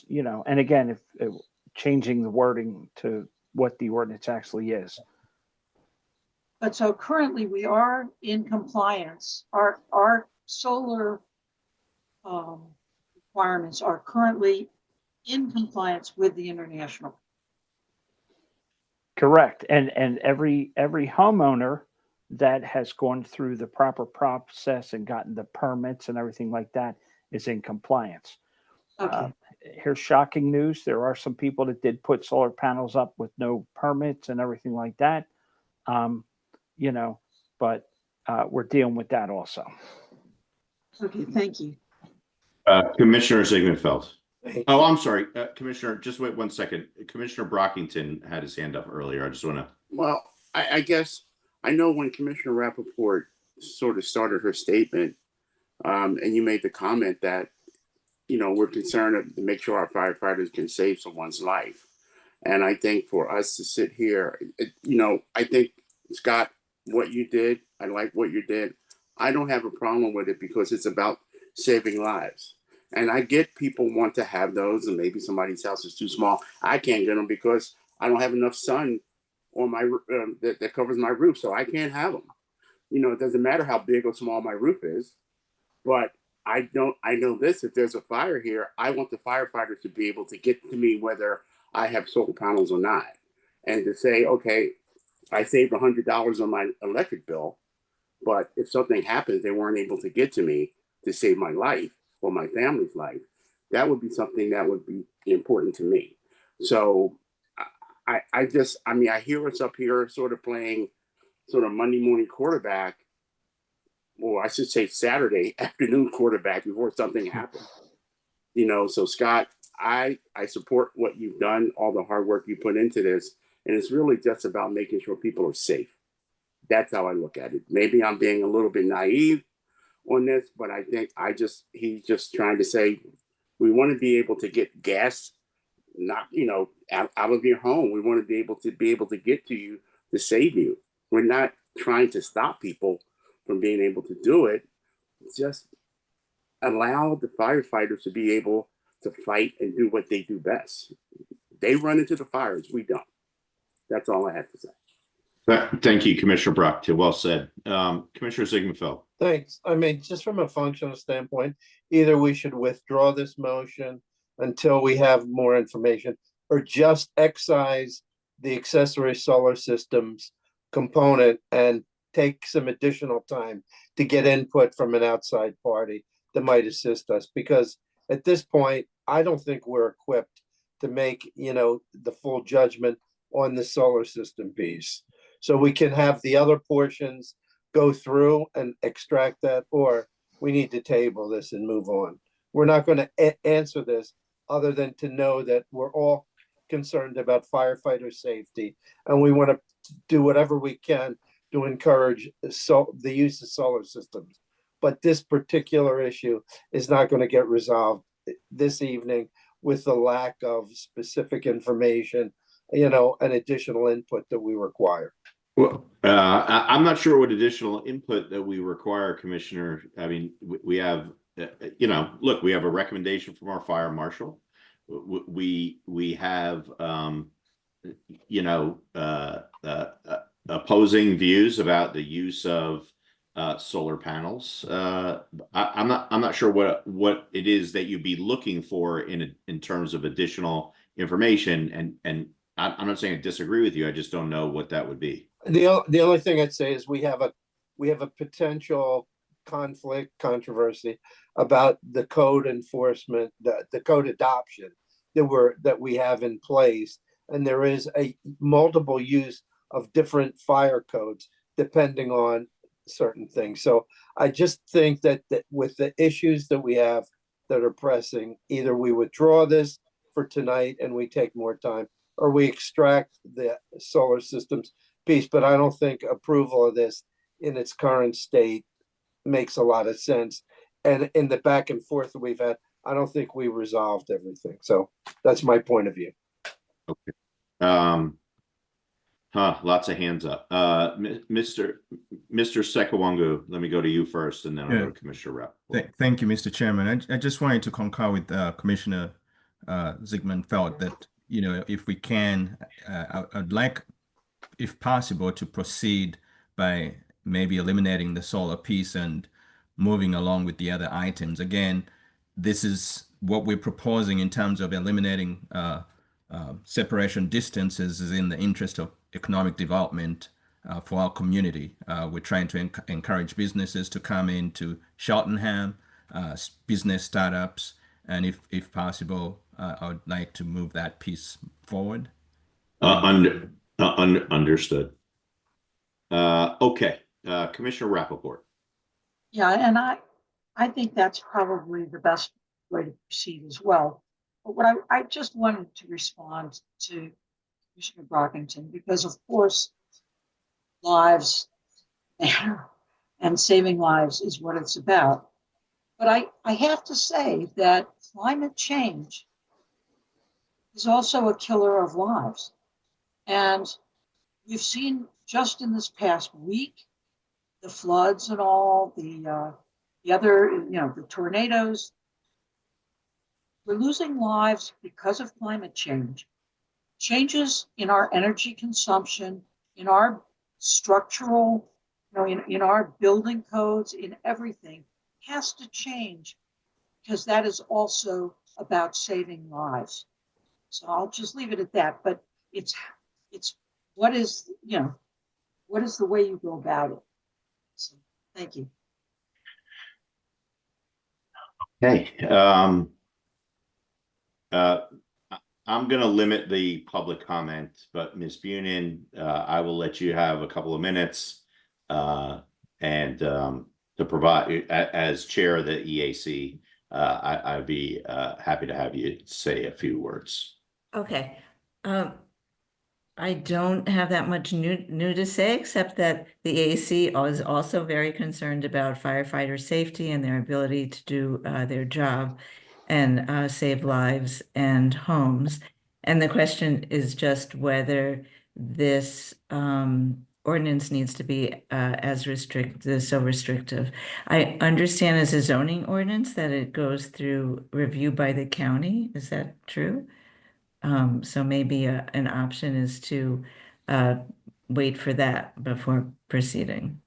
and again, if changing the wording to what the ordinance actually is. But so currently we are in compliance. Our solar requirements are currently in compliance with the international. Correct. And every homeowner that has gone through the proper process and gotten the permits and everything like that is in compliance. Okay. here's shocking news. There are some people that did put solar panels up with no permits and everything like that. But we're dealing with that also. Okay, thank you. Commissioner Zieggenfeld. Thank Oh, you. I'm sorry, Commissioner, just wait 1 second. Commissioner Brockington had his hand up earlier. I just want to. Well, I guess I know when Commissioner Rappaport sort of started her statement, and you made the comment that, we're concerned to make sure our firefighters can save someone's life. And I think for us to sit here, I think, Scott, what you did, I like what you did. I don't have a problem with it because it's about saving lives. And I get people want to have those, and maybe somebody's house is too small. I can't get them because I don't have enough sun on my that covers my roof, so I can't have them. It doesn't matter how big or small my roof is, but I know this: if there's a fire here, I want the firefighters to be able to get to me whether I have solar panels or not, and to say, okay, I saved $100 on my electric bill, but if something happens, they weren't able to get to me to save my life or my family's life. That would be something that would be important to me. So I hear us up here sort of playing sort of Monday morning quarterback, or I should say Saturday afternoon quarterback before something happens. So Scott, I support what you've done, all the hard work you put into this. And it's really just about making sure people are safe. That's how I look at it. Maybe I'm being a little bit naive on this, but I think he's just trying to say, we want to be able to get gas, not, out of your home. We want to be able to get to you to save you. We're not trying to stop people from being able to do it. Just allow the firefighters to be able to fight and do what they do best. They run into the fires. We don't. That's all I have to say. Thank you, Commissioner Brockington. Well said. Commissioner Zieggenfeld. Thanks. I mean, just from a functional standpoint, either we should withdraw this motion until we have more information, or just excise the accessory solar systems component and take some additional time to get input from an outside party that might assist us. Because at this point, I don't think we're equipped to make, the full judgment on the solar system piece. So we can have the other portions go through and extract that, or we need to table this and move on. We're not going to answer this other than to know that we're all concerned about firefighter safety, and we want to do whatever we can to encourage the use of solar systems. But this particular issue is not going to get resolved this evening with the lack of specific information, and additional input that we require. Well, I'm not sure what additional input that we require, Commissioner. I mean, we have, look, we have a recommendation from our fire marshal. We have, opposing views about the use of solar panels. I'm not sure what it is that you'd be looking for in terms of additional information, and I'm not saying I disagree with you. I just don't know what that would be. The only thing I'd say is we have a potential controversy about the code enforcement, the code adoption that we have in place, and there is a multiple use of different fire codes depending on certain things. So I just think that with the issues that we have that are pressing, either we withdraw this for tonight and we take more time, or we extract the solar systems piece. But I don't think approval of this in its current state makes a lot of sense. And in the back and forth that we've had, I don't think we resolved everything. So that's my point of view. Okay. Lots of hands up. Mr. Sekawangu, let me go to you first, and then I'll go to Commissioner Rapp. Thank you, Mr. Chairman. I just wanted to concur with Commissioner Zieggenfeld that, if we can, I'd like, if possible, to proceed by maybe eliminating the solar piece and moving along with the other items. Again, this is what we're proposing in terms of eliminating separation distances is in the interest of economic development for our community. We're trying to encourage businesses to come into Cheltenham, business startups, and if possible, I would like to move that piece forward. Understood. Okay, Commissioner Rappaport. Yeah, and I think that's probably the best way to proceed as well. But what I just wanted to respond to Commissioner Brockington, because of course, lives matter and saving lives is what it's about. But I have to say that climate change is also a killer of lives. And we've seen just in this past week, the floods and all, the other, the tornadoes. We're losing lives because of climate change. Changes in our energy consumption, in our structural, in our building codes, in everything, has to change, because that is also about saving lives. So I'll just leave it at that. But it's what is the way you go about it. So thank you. Hey, I'm going to limit the public comment, but Ms. Bunin, I will let you have a couple of minutes and to provide, as chair of the EAC, I'd be happy to have you say a few words. Okay. I don't have that much new to say, except that the EAC is also very concerned about firefighter safety and their ability to do their job and save lives and homes. And the question is just whether this ordinance needs to be as so restrictive. I understand as a zoning ordinance that it goes through review by the county. Is that true? So maybe an option is to wait for that before proceeding.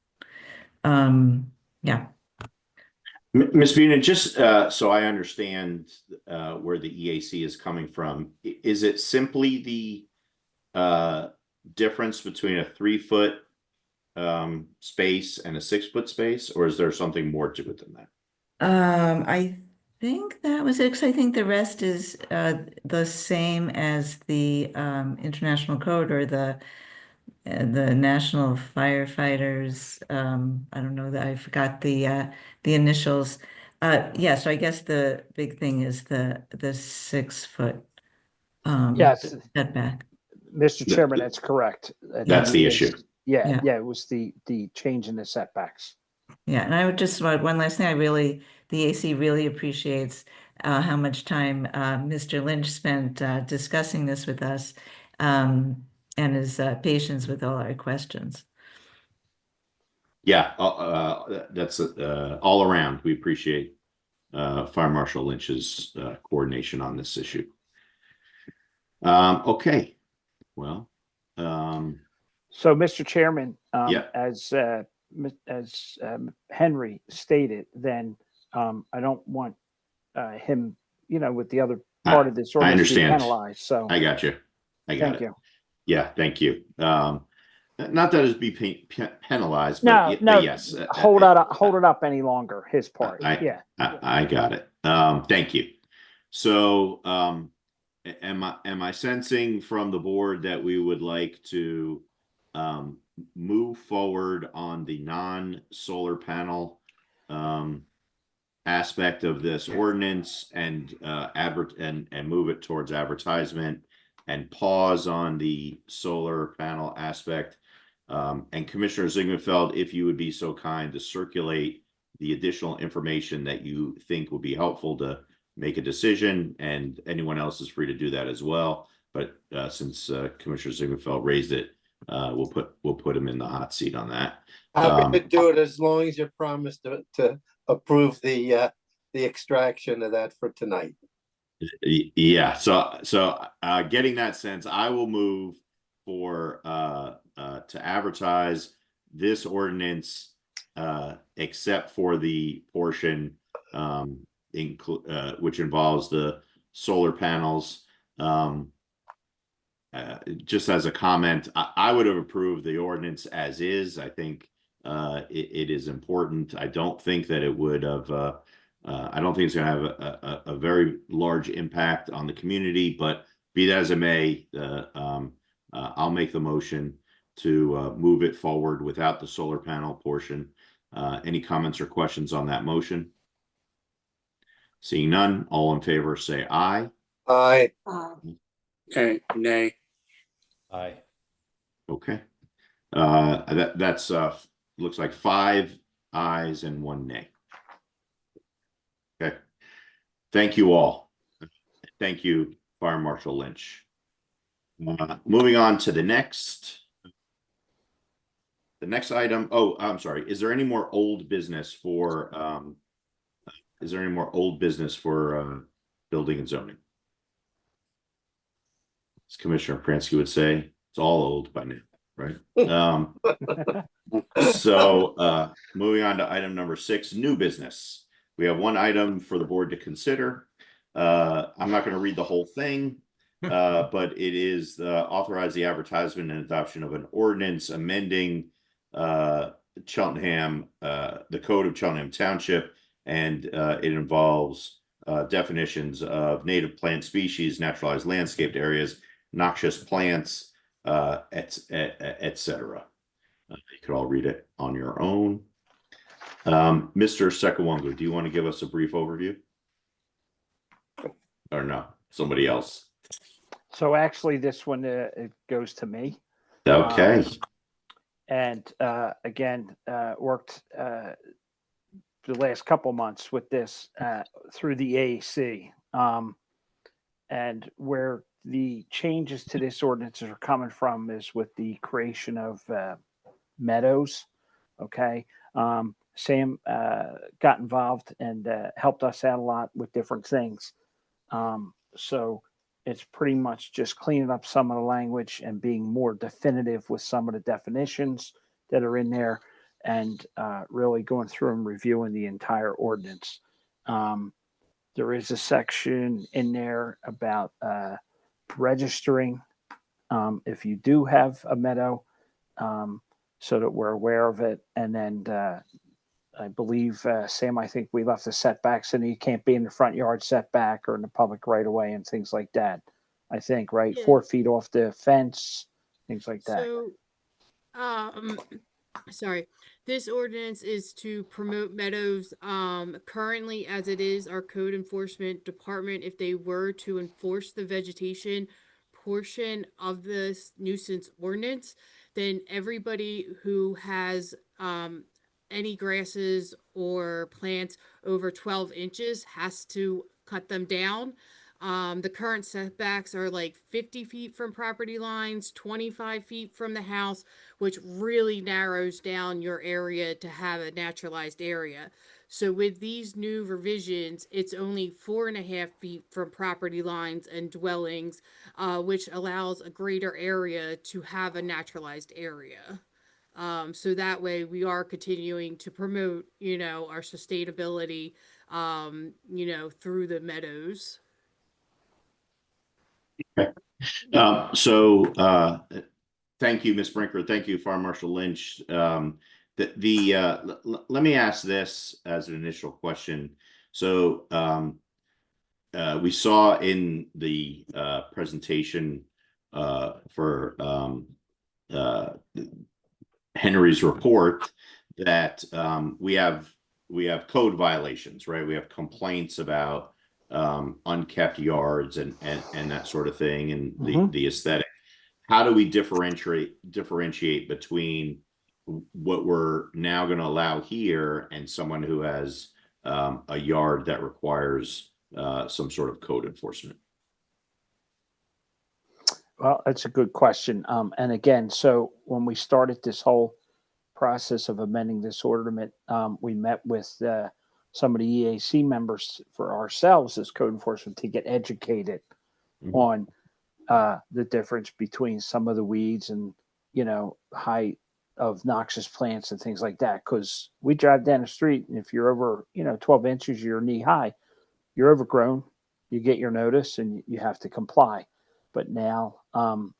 Yeah. Ms. Bunin, just so I understand where the EAC is coming from, is it simply the difference between a 3-foot space and a 6-foot space, or is there something more to it than that? I think that was it, 'cause I think the rest is the same as the international code or the National Firefighters. I don't know that I forgot the initials. Yeah, so I guess the big thing is the 6-foot Yes, setback. Mr. Chairman, that's correct. That's the issue. Yeah, it was the change in the setbacks. Yeah, and I would just one last thing. The AC really appreciates how much time Mr. Lynch spent discussing this with us and his patience with all our questions. Yeah, that's all around. We appreciate Fire Marshal Lynch's coordination on this issue. Okay, well. So, Mr. Chairman, yeah. as Henry stated, then I don't want him, with the other part of this ordinance to be penalized. So I got you. Thank you. Yeah, thank you. Not that it'd be penalized, but but yes. Hold it up any longer. His part. I got it. Thank you. So, am I sensing from the board that we would like to move forward on the non-solar panel aspect of this ordinance and move it towards advertisement and pause on the solar panel aspect? And Commissioner Zieggenfeld, if you would be so kind to circulate the additional information that you think would be helpful to make a decision, and anyone else is free to do that as well. But since Commissioner Zieggenfeld raised it, we'll put him in the hot seat on that. Happy to do it as long as you promise to approve the extraction of that for tonight. Yeah. So getting that sense, I will move for to advertise this ordinance except for the portion which involves the solar panels. Just as a comment, I would have approved the ordinance as is. I think it is important. I don't think that it would have I don't think it's going to have a very large impact on the community, but be that as it may, I'll make the motion to move it forward without the solar panel portion. Any comments or questions on that motion? Seeing none, all in favor say aye. Aye. Okay, nay. Aye. Okay. That's looks like 5 ayes and 1 nay. Okay. Thank you all. Thank you, Fire Marshal Lynch. Moving on to the next item. Oh, I'm sorry. Is there any more old business for building and zoning? As Commissioner Pransky would say, it's all old by now, right? So moving on to item number 6, new business. We have one item for the board to consider. I'm not going to read the whole thing, but it is authorize the advertisement and adoption of an ordinance amending Cheltenham, the code of Cheltenham Township, and it involves definitions of native plant species, naturalized landscaped areas, noxious plants, etc. You could all read it on your own. Mr. Sekawongu, do you want to give us a brief overview? Or no, somebody else? So actually, this one it goes to me. Okay. And again, worked the last couple months with this through the AAC. And where the changes to this ordinance are coming from is with the creation of meadows. Okay. Sam got involved and helped us out a lot with different things. So it's pretty much just cleaning up some of the language and being more definitive with some of the definitions that are in there, and really going through and reviewing the entire ordinance. There is a section in there about registering if you do have a meadow, so that we're aware of it. And then I believe, Sam, I think we left the setbacks, and you can't be in the front yard setback or in the public right away and things like that. I think, right? Yeah. 4 feet off the fence, things like that. So, sorry, this ordinance is to promote meadows. Currently, as it is, our code enforcement department, if they were to enforce the vegetation portion of this nuisance ordinance, then everybody who has any grasses or plants over 12 inches has to cut them down. The current setbacks are like 50 feet from property lines, 25 feet from the house, which really narrows down your area to have a naturalized area. So with these new revisions, it's only 4.5 feet from property lines and dwellings, which allows a greater area to have a naturalized area. So that way we are continuing to promote, our sustainability, through the meadows. Okay. Thank you, Ms. Brinker. Thank you, Fire Marshal Lynch. Let me ask this as an initial question. So we saw in the presentation for Henry's report that we have code violations, right? We have complaints about unkept yards and that sort of thing, and the aesthetic. How do we differentiate between what we're now going to allow here and someone who has a yard that requires some sort of code enforcement? Well, that's a good question. And again, so when we started this whole process of amending this ordinance, we met with some of the EAC members for ourselves as code enforcement to get educated on the difference between some of the weeds and, height of noxious plants and things like that. Because we drive down the street, and if you're over, 12 inches, you're knee high, you're overgrown, you get your notice and you have to comply. But now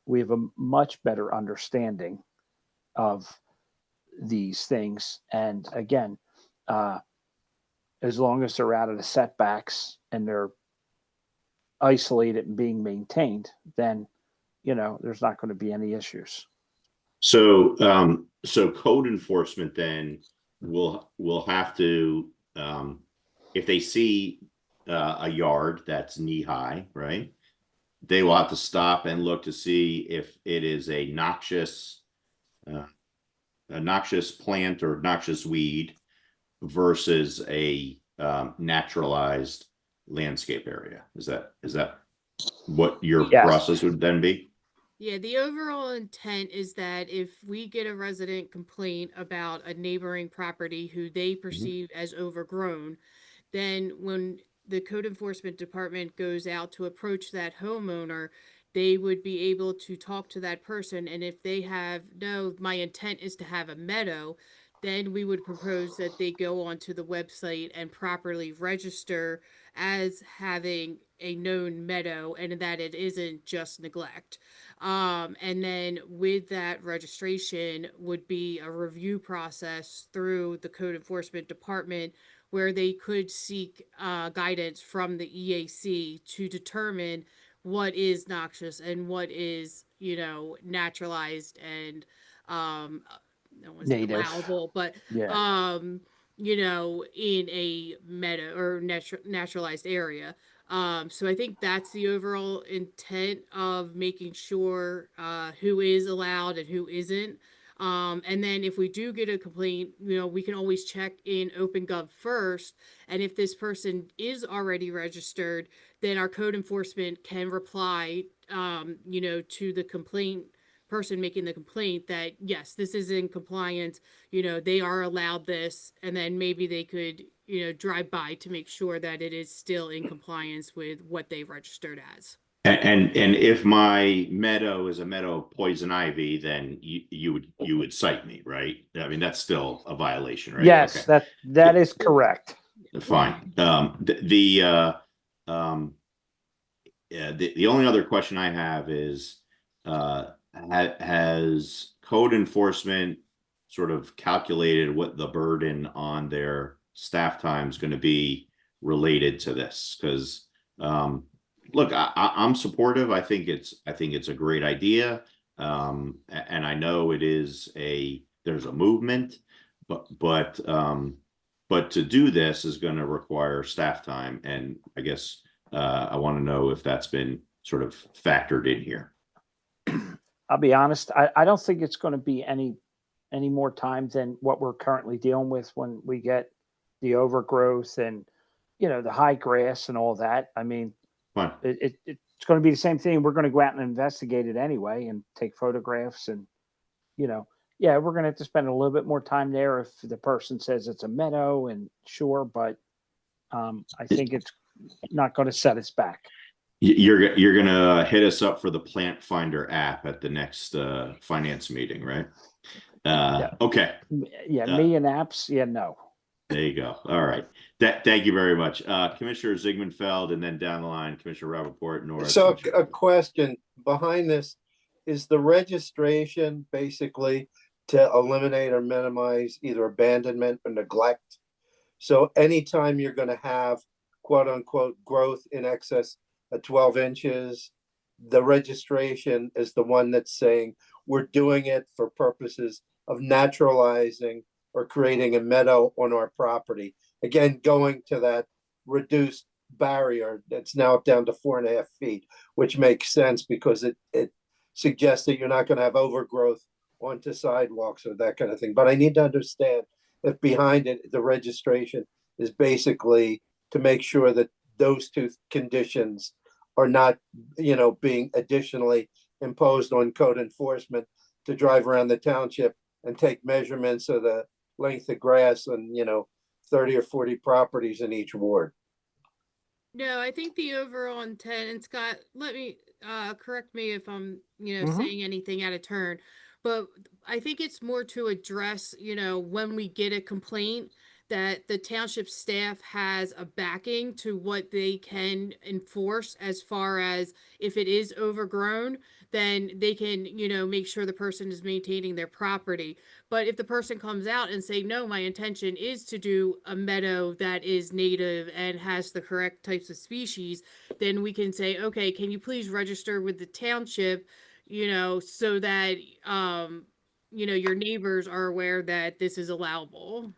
we have a much better understanding of these things. And again, as long as they're out of the setbacks and they're isolated and being maintained, then, there's not going to be any issues. So, so code enforcement then will have to, if they see a yard that's knee high, right? They will have to stop and look to see if it is a noxious plant or noxious weed versus a naturalized landscape area. Is that what your Yes. process would then be? Yeah, the overall intent is that if we get a resident complaint about a neighboring property who they perceive as overgrown, then when the code enforcement department goes out to approach that homeowner, they would be able to talk to that person. And if they have, no, my intent is to have a meadow, then we would propose that they go onto the website and properly register as having a known meadow and that it isn't just neglect. And then with that registration would be a review process through the code enforcement department where they could seek guidance from the EAC to determine what is noxious and what is, naturalized and no one's Native. allowable, but Yeah. in a meadow or naturalized area. So I think that's the overall intent of making sure who is allowed and who isn't. And then if we do get a complaint, we can always check in OpenGov first. And if this person is already registered, then our code enforcement can reply, to the complaint person making the complaint that yes, this is in compliance, they are allowed this, and then maybe they could, drive by to make sure that it is still in compliance with what they registered as. And if my meadow is a meadow of poison ivy, then you would cite me, right? I mean, that's still a violation, right? Yes, Okay. that is correct. Fine. The only other question I have is, has code enforcement sort of calculated what the burden on their staff time is going to be related to this? Because look, I'm supportive. I think it's a great idea, and I know there's a movement, but to do this is going to require staff time, and I guess I want to know if that's been sort of factored in here. I'll be honest, I don't think it's going to be any more time than what we're currently dealing with when we get the overgrowth and, the high grass and all that. I mean, it's going to be the same thing. We're going to go out and investigate it anyway and take photographs and, we're going to have to spend a little bit more time there if the person says it's a meadow, and sure, but I think it's not going to set us back. You're gonna hit us up for the Plant Finder app at the next finance meeting, right? Okay. Yeah, me and apps. Yeah, no. There you go. All right. Thank you very much, Commissioner Ziegman-Feld, and then down the line, Commissioner Rappaport, Norris. So a question behind this is the registration basically to eliminate or minimize either abandonment or neglect. So anytime you're going to have quote unquote growth in excess of 12 inches, the registration is the one that's saying we're doing it for purposes of naturalizing or creating a meadow on our property. Again, going to that reduced barrier that's now down to 4.5 feet, which makes sense because it suggests that you're not going to have overgrowth onto sidewalks or that kind of thing. But I need to understand if behind it, the registration is basically to make sure that those two conditions are not, being additionally imposed on code enforcement to drive around the township and take measurements of the length of grass on, 30 or 40 properties in each ward. No, I think the overall intent, and Scott, let me correct me if I'm, saying anything out of turn, but I think it's more to address, when we get a complaint, that the township staff has a backing to what they can enforce as far as if it is overgrown, then they can, you know, make sure the person is maintaining their property. But if the person comes out and say, no, my intention is to do a meadow that is native and has the correct types of species, then we can say, okay, can you please register with the township, you know, so that, you know, your neighbors are aware that this is allowable.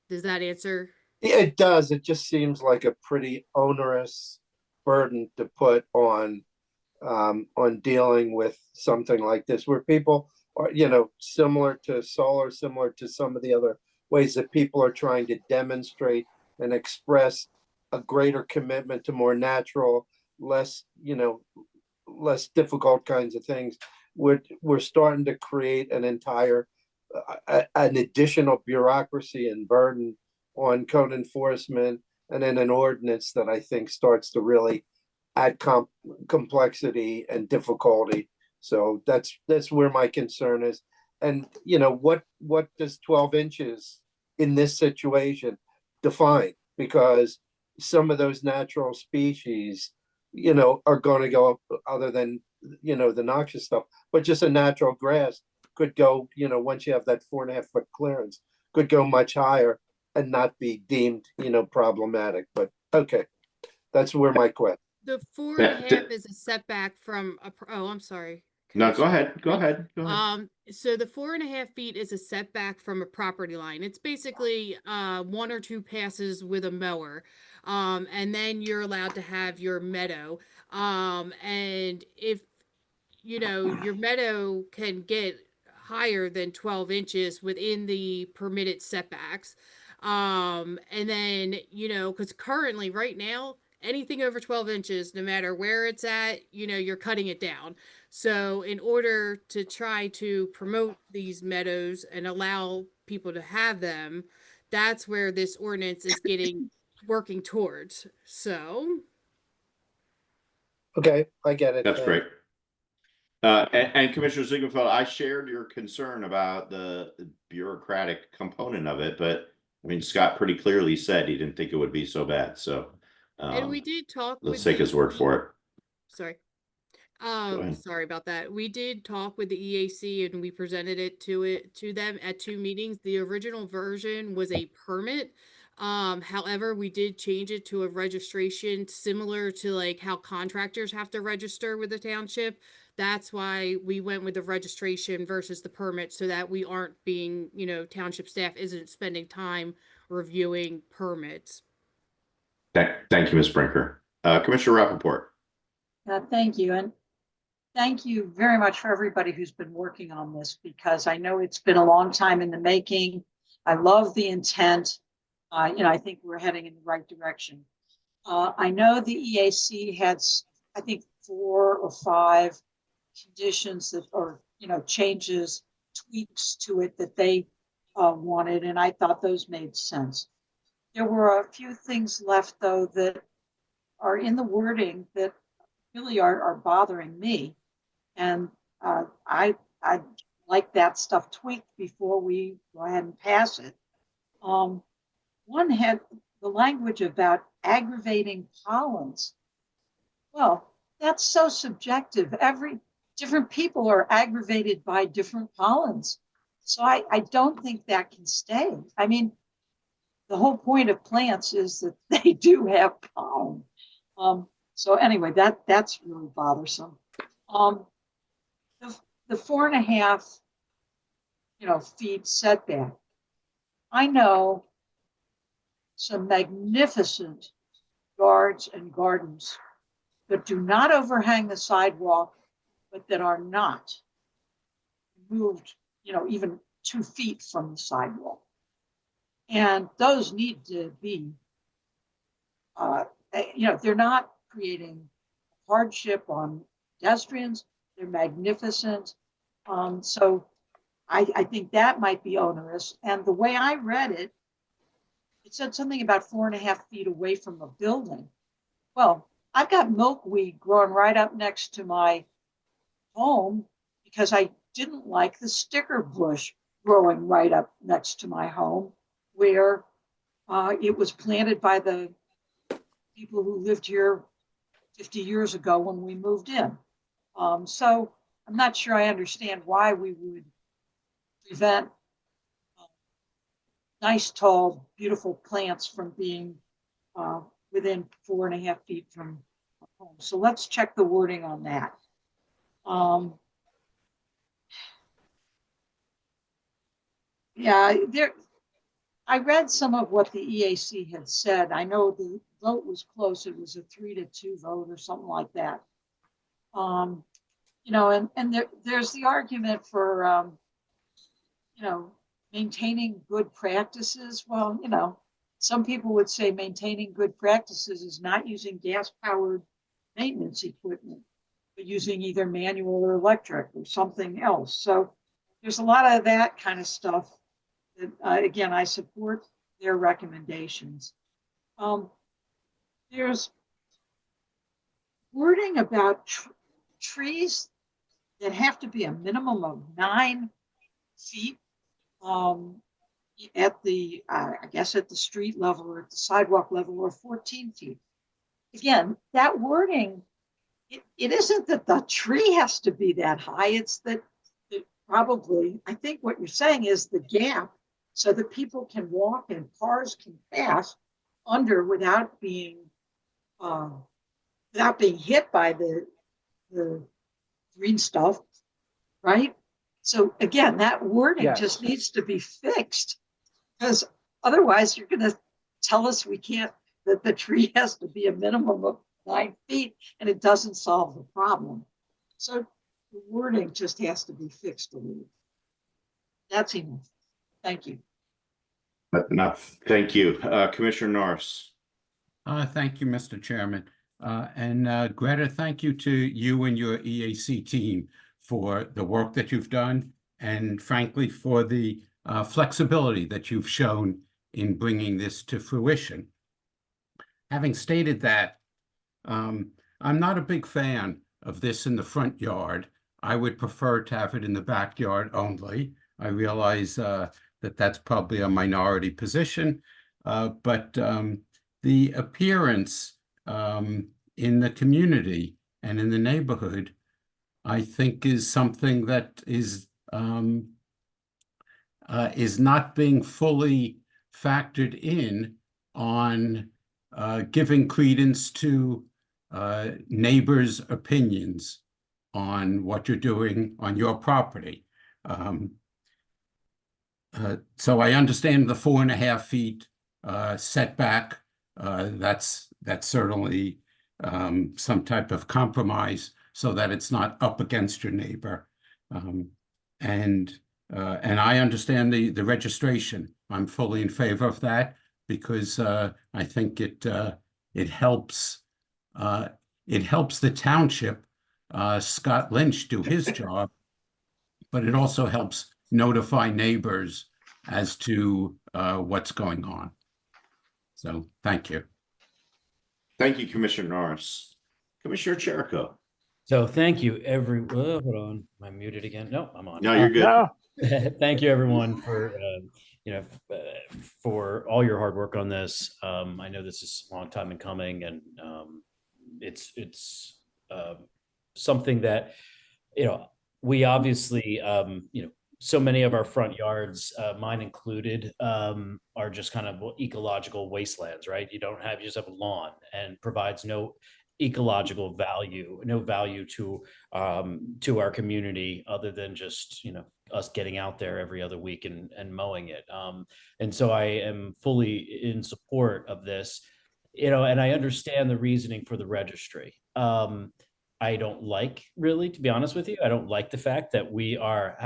Does that answer? It does. It just seems like a pretty onerous burden to put on dealing with something like this, where people are, you know, similar to solar, similar to some of the other ways that people are trying to demonstrate and express a greater commitment to more natural, less, you know, less difficult kinds of things. We're starting to create an entire an additional bureaucracy and burden on code enforcement, and then an ordinance that I think starts to really add complexity and difficulty. So that's where my concern is. And you know, what does 12 inches in this situation define? Because some of those natural species, you know, are going to go up, other than, you know, the noxious stuff, but just a natural grass could go, you know, once you have that 4.5 foot clearance, could go much higher and not be deemed, you know, problematic. But okay, that's where my question. The 4.5 is a setback from a, oh, I'm sorry. No, go ahead. Go ahead. Go ahead. So the 4.5 feet is a setback from a property line. It's basically 1 or 2 passes with a mower. And then you're allowed to have your meadow. And if, you know, your meadow can get higher than 12 inches within the permitted setbacks. And then, you know, because currently right now, anything over 12 inches, no matter where it's at, you know, you're cutting it down. So in order to try to promote these meadows and allow people to have them, that's where this ordinance is working towards. So. Okay, I get it. That's great. And Commissioner Ziegenfeld, I shared your concern about the bureaucratic component of it, but I mean, Scott pretty clearly said he didn't think it would be so bad. So and we did talk let's take his word for it. Sorry. Sorry about that. We did talk with the EAC and we presented it to them at 2 meetings. The original version was a permit. However, we did change it to a registration similar to like how contractors have to register with the township. That's why we went with the registration versus the permit, so that we aren't being, you know, township staff isn't spending time reviewing permits. Thank you, Ms. Brinker. Commissioner Rappaport. Thank you. And thank you very much for everybody who's been working on this, because I know it's been a long time in the making. I love the intent. You know, I think we're heading in the right direction. I know the EAC had, I think, 4 or 5 conditions that, or, you know, changes, tweaks to it that they wanted, and I thought those made sense. There were a few things left, though, that are in the wording that really are bothering me. And I'd like that stuff tweaked before we go ahead and pass it. One had the language about aggravating pollens. Well, that's so subjective. Different people are aggravated by different pollens. So I don't think that can stay. I mean, the whole point of plants is that they do have pollen. So anyway, that's really bothersome. The 4.5, you know, feet setback. I know some magnificent yards and gardens that do not overhang the sidewalk, but that are not moved, you know, even 2 feet from the sidewalk. And those need to be, you know, they're not creating hardship on pedestrians. They're magnificent. So I think that might be onerous. And the way I read it, it said something about 4.5 feet away from a building. Well, I've got milkweed growing right up next to my home because I didn't like the sticker bush growing right up next to my home, where it was planted by the people who lived here 50 years ago when we moved in. So I'm not sure I understand why we would prevent nice, tall, beautiful plants from being within 4.5 feet from home. So let's check the wording on that. Yeah, I read some of what the EAC had said. I know the vote was close. It was a 3-2 vote or something like that. You know, and there's the argument for, you know, maintaining good practices. Well, you know, some people would say maintaining good practices is not using gas-powered maintenance equipment, but using either manual or electric or something else. So there's a lot of that kind of stuff that, again, I support their recommendations. There's wording about trees that have to be a minimum of 9 feet at the, I guess at the street level or at the sidewalk level, or 14 feet. Again, that wording, it isn't that the tree has to be that high. It's that probably, I think what you're saying is the gap so that people can walk and cars can pass under without being hit by the green stuff, right? So again, that wording just needs to be fixed, because otherwise you're going to tell us we can't, that the tree has to be a minimum of 9 feet, and it doesn't solve the problem. So the wording just has to be fixed a little. That's enough. Thank you. That's enough. Thank you. Commissioner Norris. Thank you, Mr. Chairman. And Greta, thank you to you and your EAC team for the work that you've done, and frankly, for the flexibility that you've shown in bringing this to fruition. Having stated that, I'm not a big fan of this in the front yard. I would prefer to have it in the backyard only. I realize that that's probably a minority position, but the appearance in the community and in the neighborhood, I think, is something that is not being fully factored in on giving credence to neighbors' opinions on what you're doing on your property. So I understand the 4.5 feet setback. That's certainly some type of compromise so that it's not up against your neighbor. And I understand the registration. I'm fully in favor of that, because I think it helps the township, Scott Lynch, do his job, but it also helps notify neighbors as to what's going on. So thank you. Thank you, Commissioner Norris. Commissioner Cherico. So thank you, hold on, am I muted again? No, I'm on. No, you're good. Thank you, everyone, for for all your hard work on this. I know this is a long time in coming, and it's something that, we obviously, so many of our front yards, mine included, are just kind of ecological wastelands, right? You just have a lawn, and provides no ecological value, no value to our community, other than just, us getting out there every other week and mowing it. And so I am fully in support of this, and I understand the reasoning for the registry. I don't like, really, to be honest with you, I don't like the fact that we are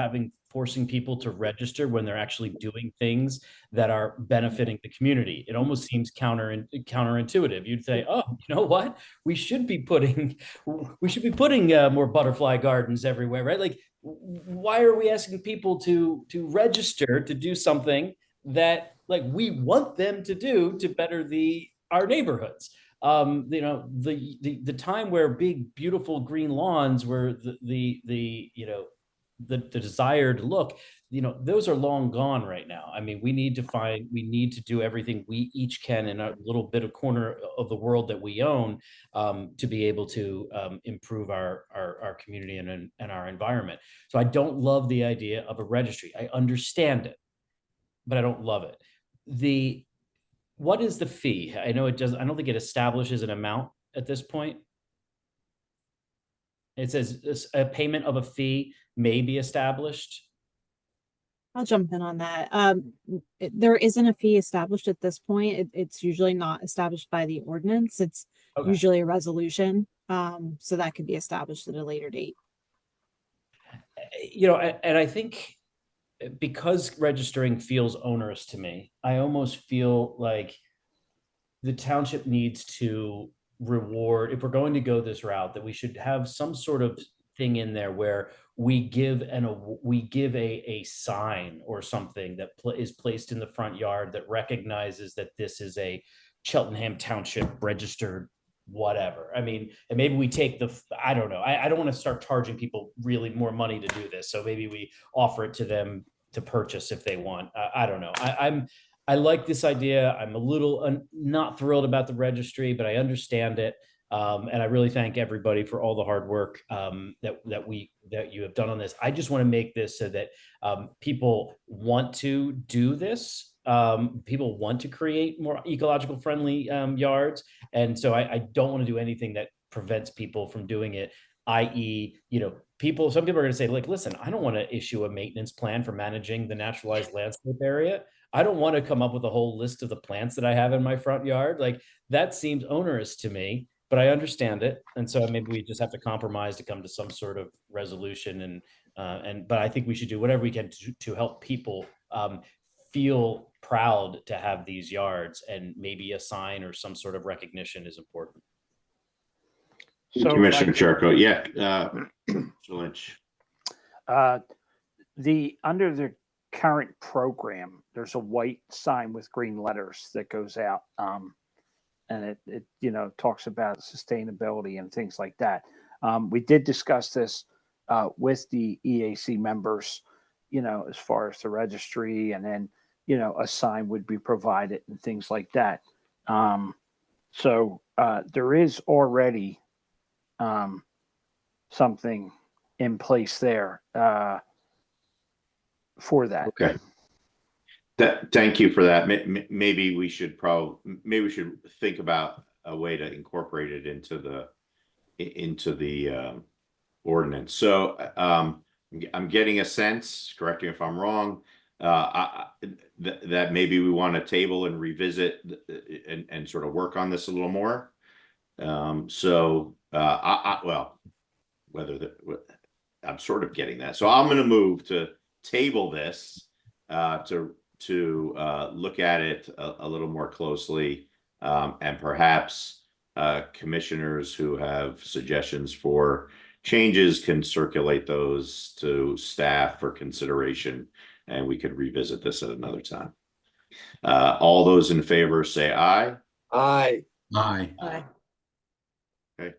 forcing people to register when they're actually doing things that are benefiting the community. It almost seems counterintuitive. You'd say, oh, you know what? We should be putting more butterfly gardens everywhere, right? Like, why are we asking people to register to do something that, like, we want them to do to better our neighborhoods? The time where big, beautiful green lawns were the the desired look, you know, those are long gone right now. I mean, we need to do everything we each can in a little bit of corner of the world that we own, to be able to improve our community and our environment. So I don't love the idea of a registry. I understand it, but I don't love it. What is the fee? I know it doesn't, I don't think it establishes an amount at this point. It says a payment of a fee may be established. I'll jump in on that. There isn't a fee established at this point. It's usually not established by the ordinance. It's usually a resolution. So that could be established at a later date. You know, and I think because registering feels onerous to me, I almost feel like the township needs to reward, if we're going to go this route, that we should have some sort of thing in there where we give a sign or something that is placed in the front yard that recognizes that this is a Cheltenham Township registered whatever. I mean, and maybe we take I don't know. I don't want to start charging people really more money to do this. So maybe we offer it to them to purchase if they want. I don't know. I like this idea. I'm a little not thrilled about the registry, but I understand it. And I really thank everybody for all the hard work that you have done on this. I just want to make this so that people want to do this. People want to create more ecological friendly yards. And so I don't want to do anything that prevents people from doing it, i.e., you know, some people are going to say, like, listen, I don't want to issue a maintenance plan for managing the naturalized landscape area. I don't want to come up with a whole list of the plants that I have in my front yard. Like, that seems onerous to me, but I understand it. And so maybe we just have to compromise to come to some sort of resolution. But I think we should do whatever we can to help people feel proud to have these yards, and maybe a sign or some sort of recognition is important. So Commissioner Charco, yeah, Mr. Lynch. Under the current program, there's a white sign with green letters that goes out, and it you know, talks about sustainability and things like that. We did discuss this with the EAC members, you know, as far as the registry, and then, you know, a sign would be provided and things like that. So there is already something in place there for that. Okay. Thank you for that. Maybe we should think about a way to incorporate it into the ordinance. So I'm getting a sense, correct me if I'm wrong, that maybe we want to table and revisit and sort of work on this a little more. I'm sort of getting that. So I'm going to move to table this to look at it a little more closely, and perhaps commissioners who have suggestions for changes can circulate those to staff for consideration, and we could revisit this at another time. All those in favor say aye. Aye. Aye. Aye. Okay.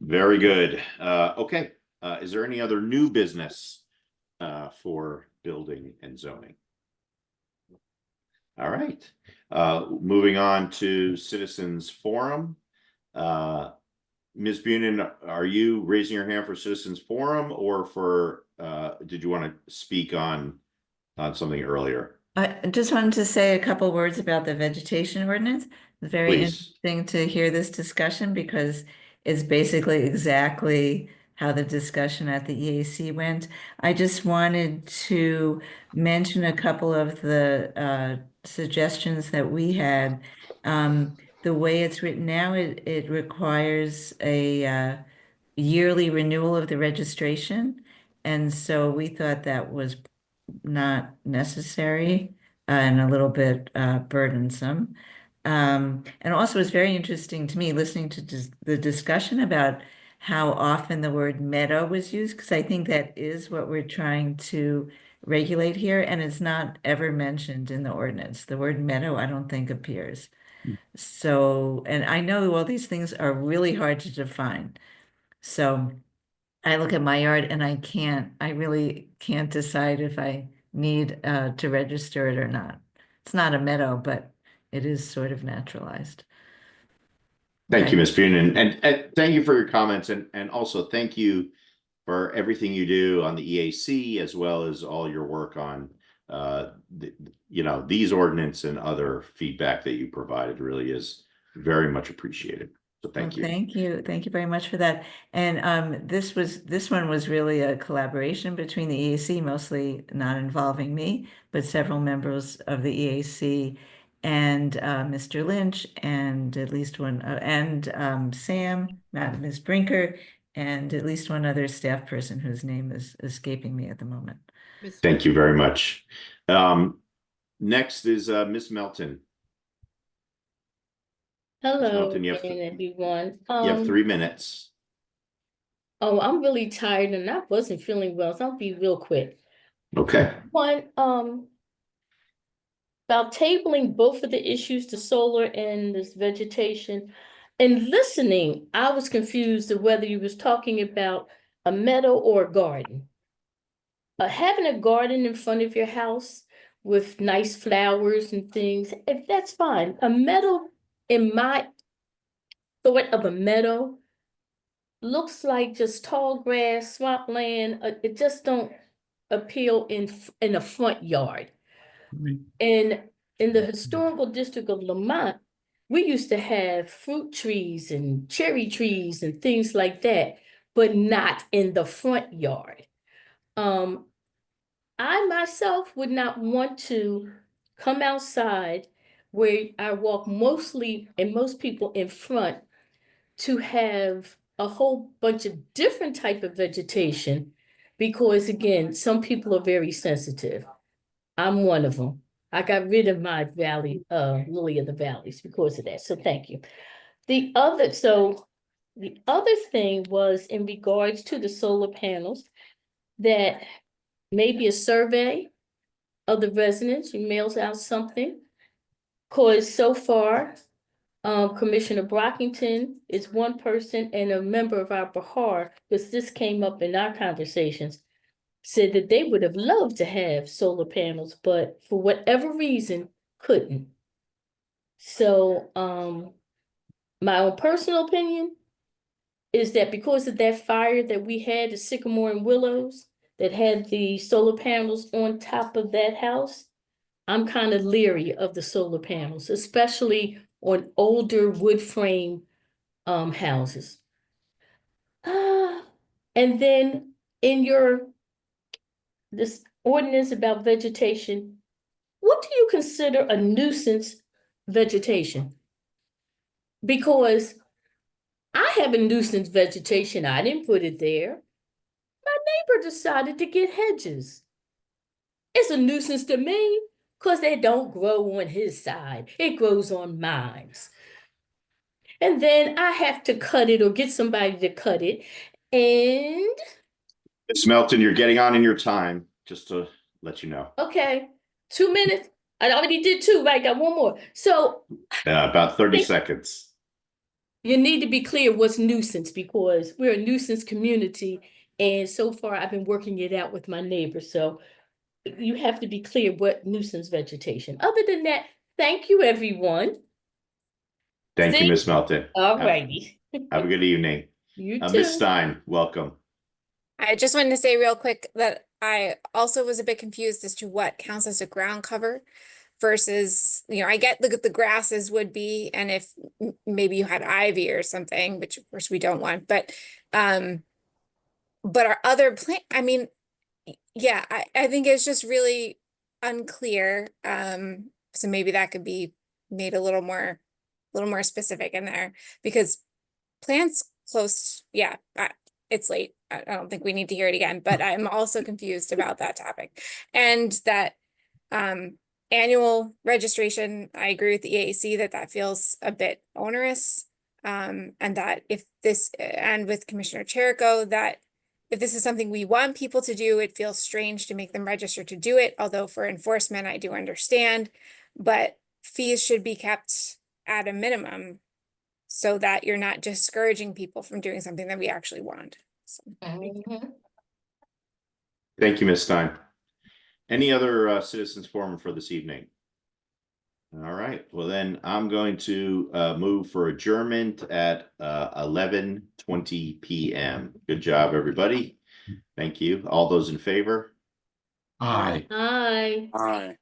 Very good. Okay. Is there any other new business for building and zoning? All right. Moving on to citizens forum. Ms. Bunin, are you raising your hand for citizens forum, or for did you want to speak on something earlier? I just wanted to say a couple words about the vegetation ordinance. It's very interesting to hear this discussion, because it's basically exactly how the discussion at the EAC went. I just wanted to mention a couple of the suggestions that we had. The way it's written now, it requires a yearly renewal of the registration. And so we thought that was not necessary and a little bit burdensome. And also it's very interesting to me listening to the discussion about how often the word meadow was used, because I think that is what we're trying to regulate here, and it's not ever mentioned in the ordinance. The word meadow, I don't think, appears. So, and I know all these things are really hard to define. So I look at my yard and I really can't decide if I need to register it or not. It's not a meadow, but it is sort of naturalized. Thank you, Okay. Ms. Bunin, and thank you for your comments, and also thank you for everything you do on the EAC, as well as all your work on these ordinance and other feedback that you provided. Really is very much appreciated. So thank you. Thank you. Thank you very much for that. And this one was really a collaboration between the EAC, mostly not involving me, but several members of the EAC and Mr. Lynch, and at least one, and Sam, Ms. Brinker, and at least one other staff person whose name is escaping me at the moment. Thank you very much. Next is Ms. Melton. Hello, Melton, everyone. You have 3 minutes. Oh, I'm really tired and I wasn't feeling well, so I'll be real quick. Okay. One, about tabling both of the issues, the solar and this vegetation. And listening, I was confused of whether you was talking about a meadow or a garden. Having a garden in front of your house with nice flowers and things, if that's fine. A meadow, in my thought of a meadow, looks like just tall grass, swampland. It just don't appeal in a front yard. And in the historical district of Lamont, we used to have fruit trees and cherry trees and things like that, but not in the front yard. I myself would not want to come outside where I walk mostly, and most people in front, to have a whole bunch of different type of vegetation, because again, some people are very sensitive. I'm one of them. I got rid of my valley, lily of the valleys because of that. So thank you. The other thing was in regards to the solar panels, that maybe a survey of the residents, who mails out something. Cause so far, Commissioner Brockington is one person, and a member of our Bahar, because this came up in our conversations, said that they would have loved to have solar panels, but for whatever reason, couldn't. So, my own personal opinion is that because of that fire that we had, the Sycamore and Willows, that had the solar panels on top of that house, I'm kind of leery of the solar panels, especially on older wood frame houses. And then in this ordinance about vegetation, what do you consider a nuisance vegetation? Because I have a nuisance vegetation, I didn't put it there. My neighbor decided to get hedges. It's a nuisance to me because they don't grow on his side. It grows on mine. And then I have to cut it or get somebody to cut it. And Ms. Melton, you're getting on in your time, just to let you know. okay, 2 minutes. I already did 2, right? Got 1 more. So about 30 seconds. You need to be clear what's nuisance, because we're a nuisance community. And so far I've been working it out with my neighbors. So you have to be clear what nuisance vegetation. Other than that, thank you, everyone. Thank you, Ms. Melton. All righty. Have a good evening. You too. Ms. Stein, welcome. I just wanted to say real quick that I also was a bit confused as to what counts as a ground cover versus, I get the grasses would be, and if maybe you had ivy or something, which of course we don't want, but our other plant, yeah, I think it's just really unclear. So maybe that could be made a little more specific in there, because plants close, yeah, it's late. I don't think we need to hear it again, but I'm also confused about that topic. And that annual registration, I agree with the EAC that feels a bit onerous. And that and with Commissioner Cherico, that if this is something we want people to do, it feels strange to make them register to do it. Although for enforcement, I do understand, but fees should be kept at a minimum so that you're not discouraging people from doing something that we actually want. Thank you, Ms. Stein. Any other citizens forum for this evening? All right, well then I'm going to move for adjournment at 11:20 p.m. Good job, everybody. Thank you. All those in favor? Aye. Aye. Aye.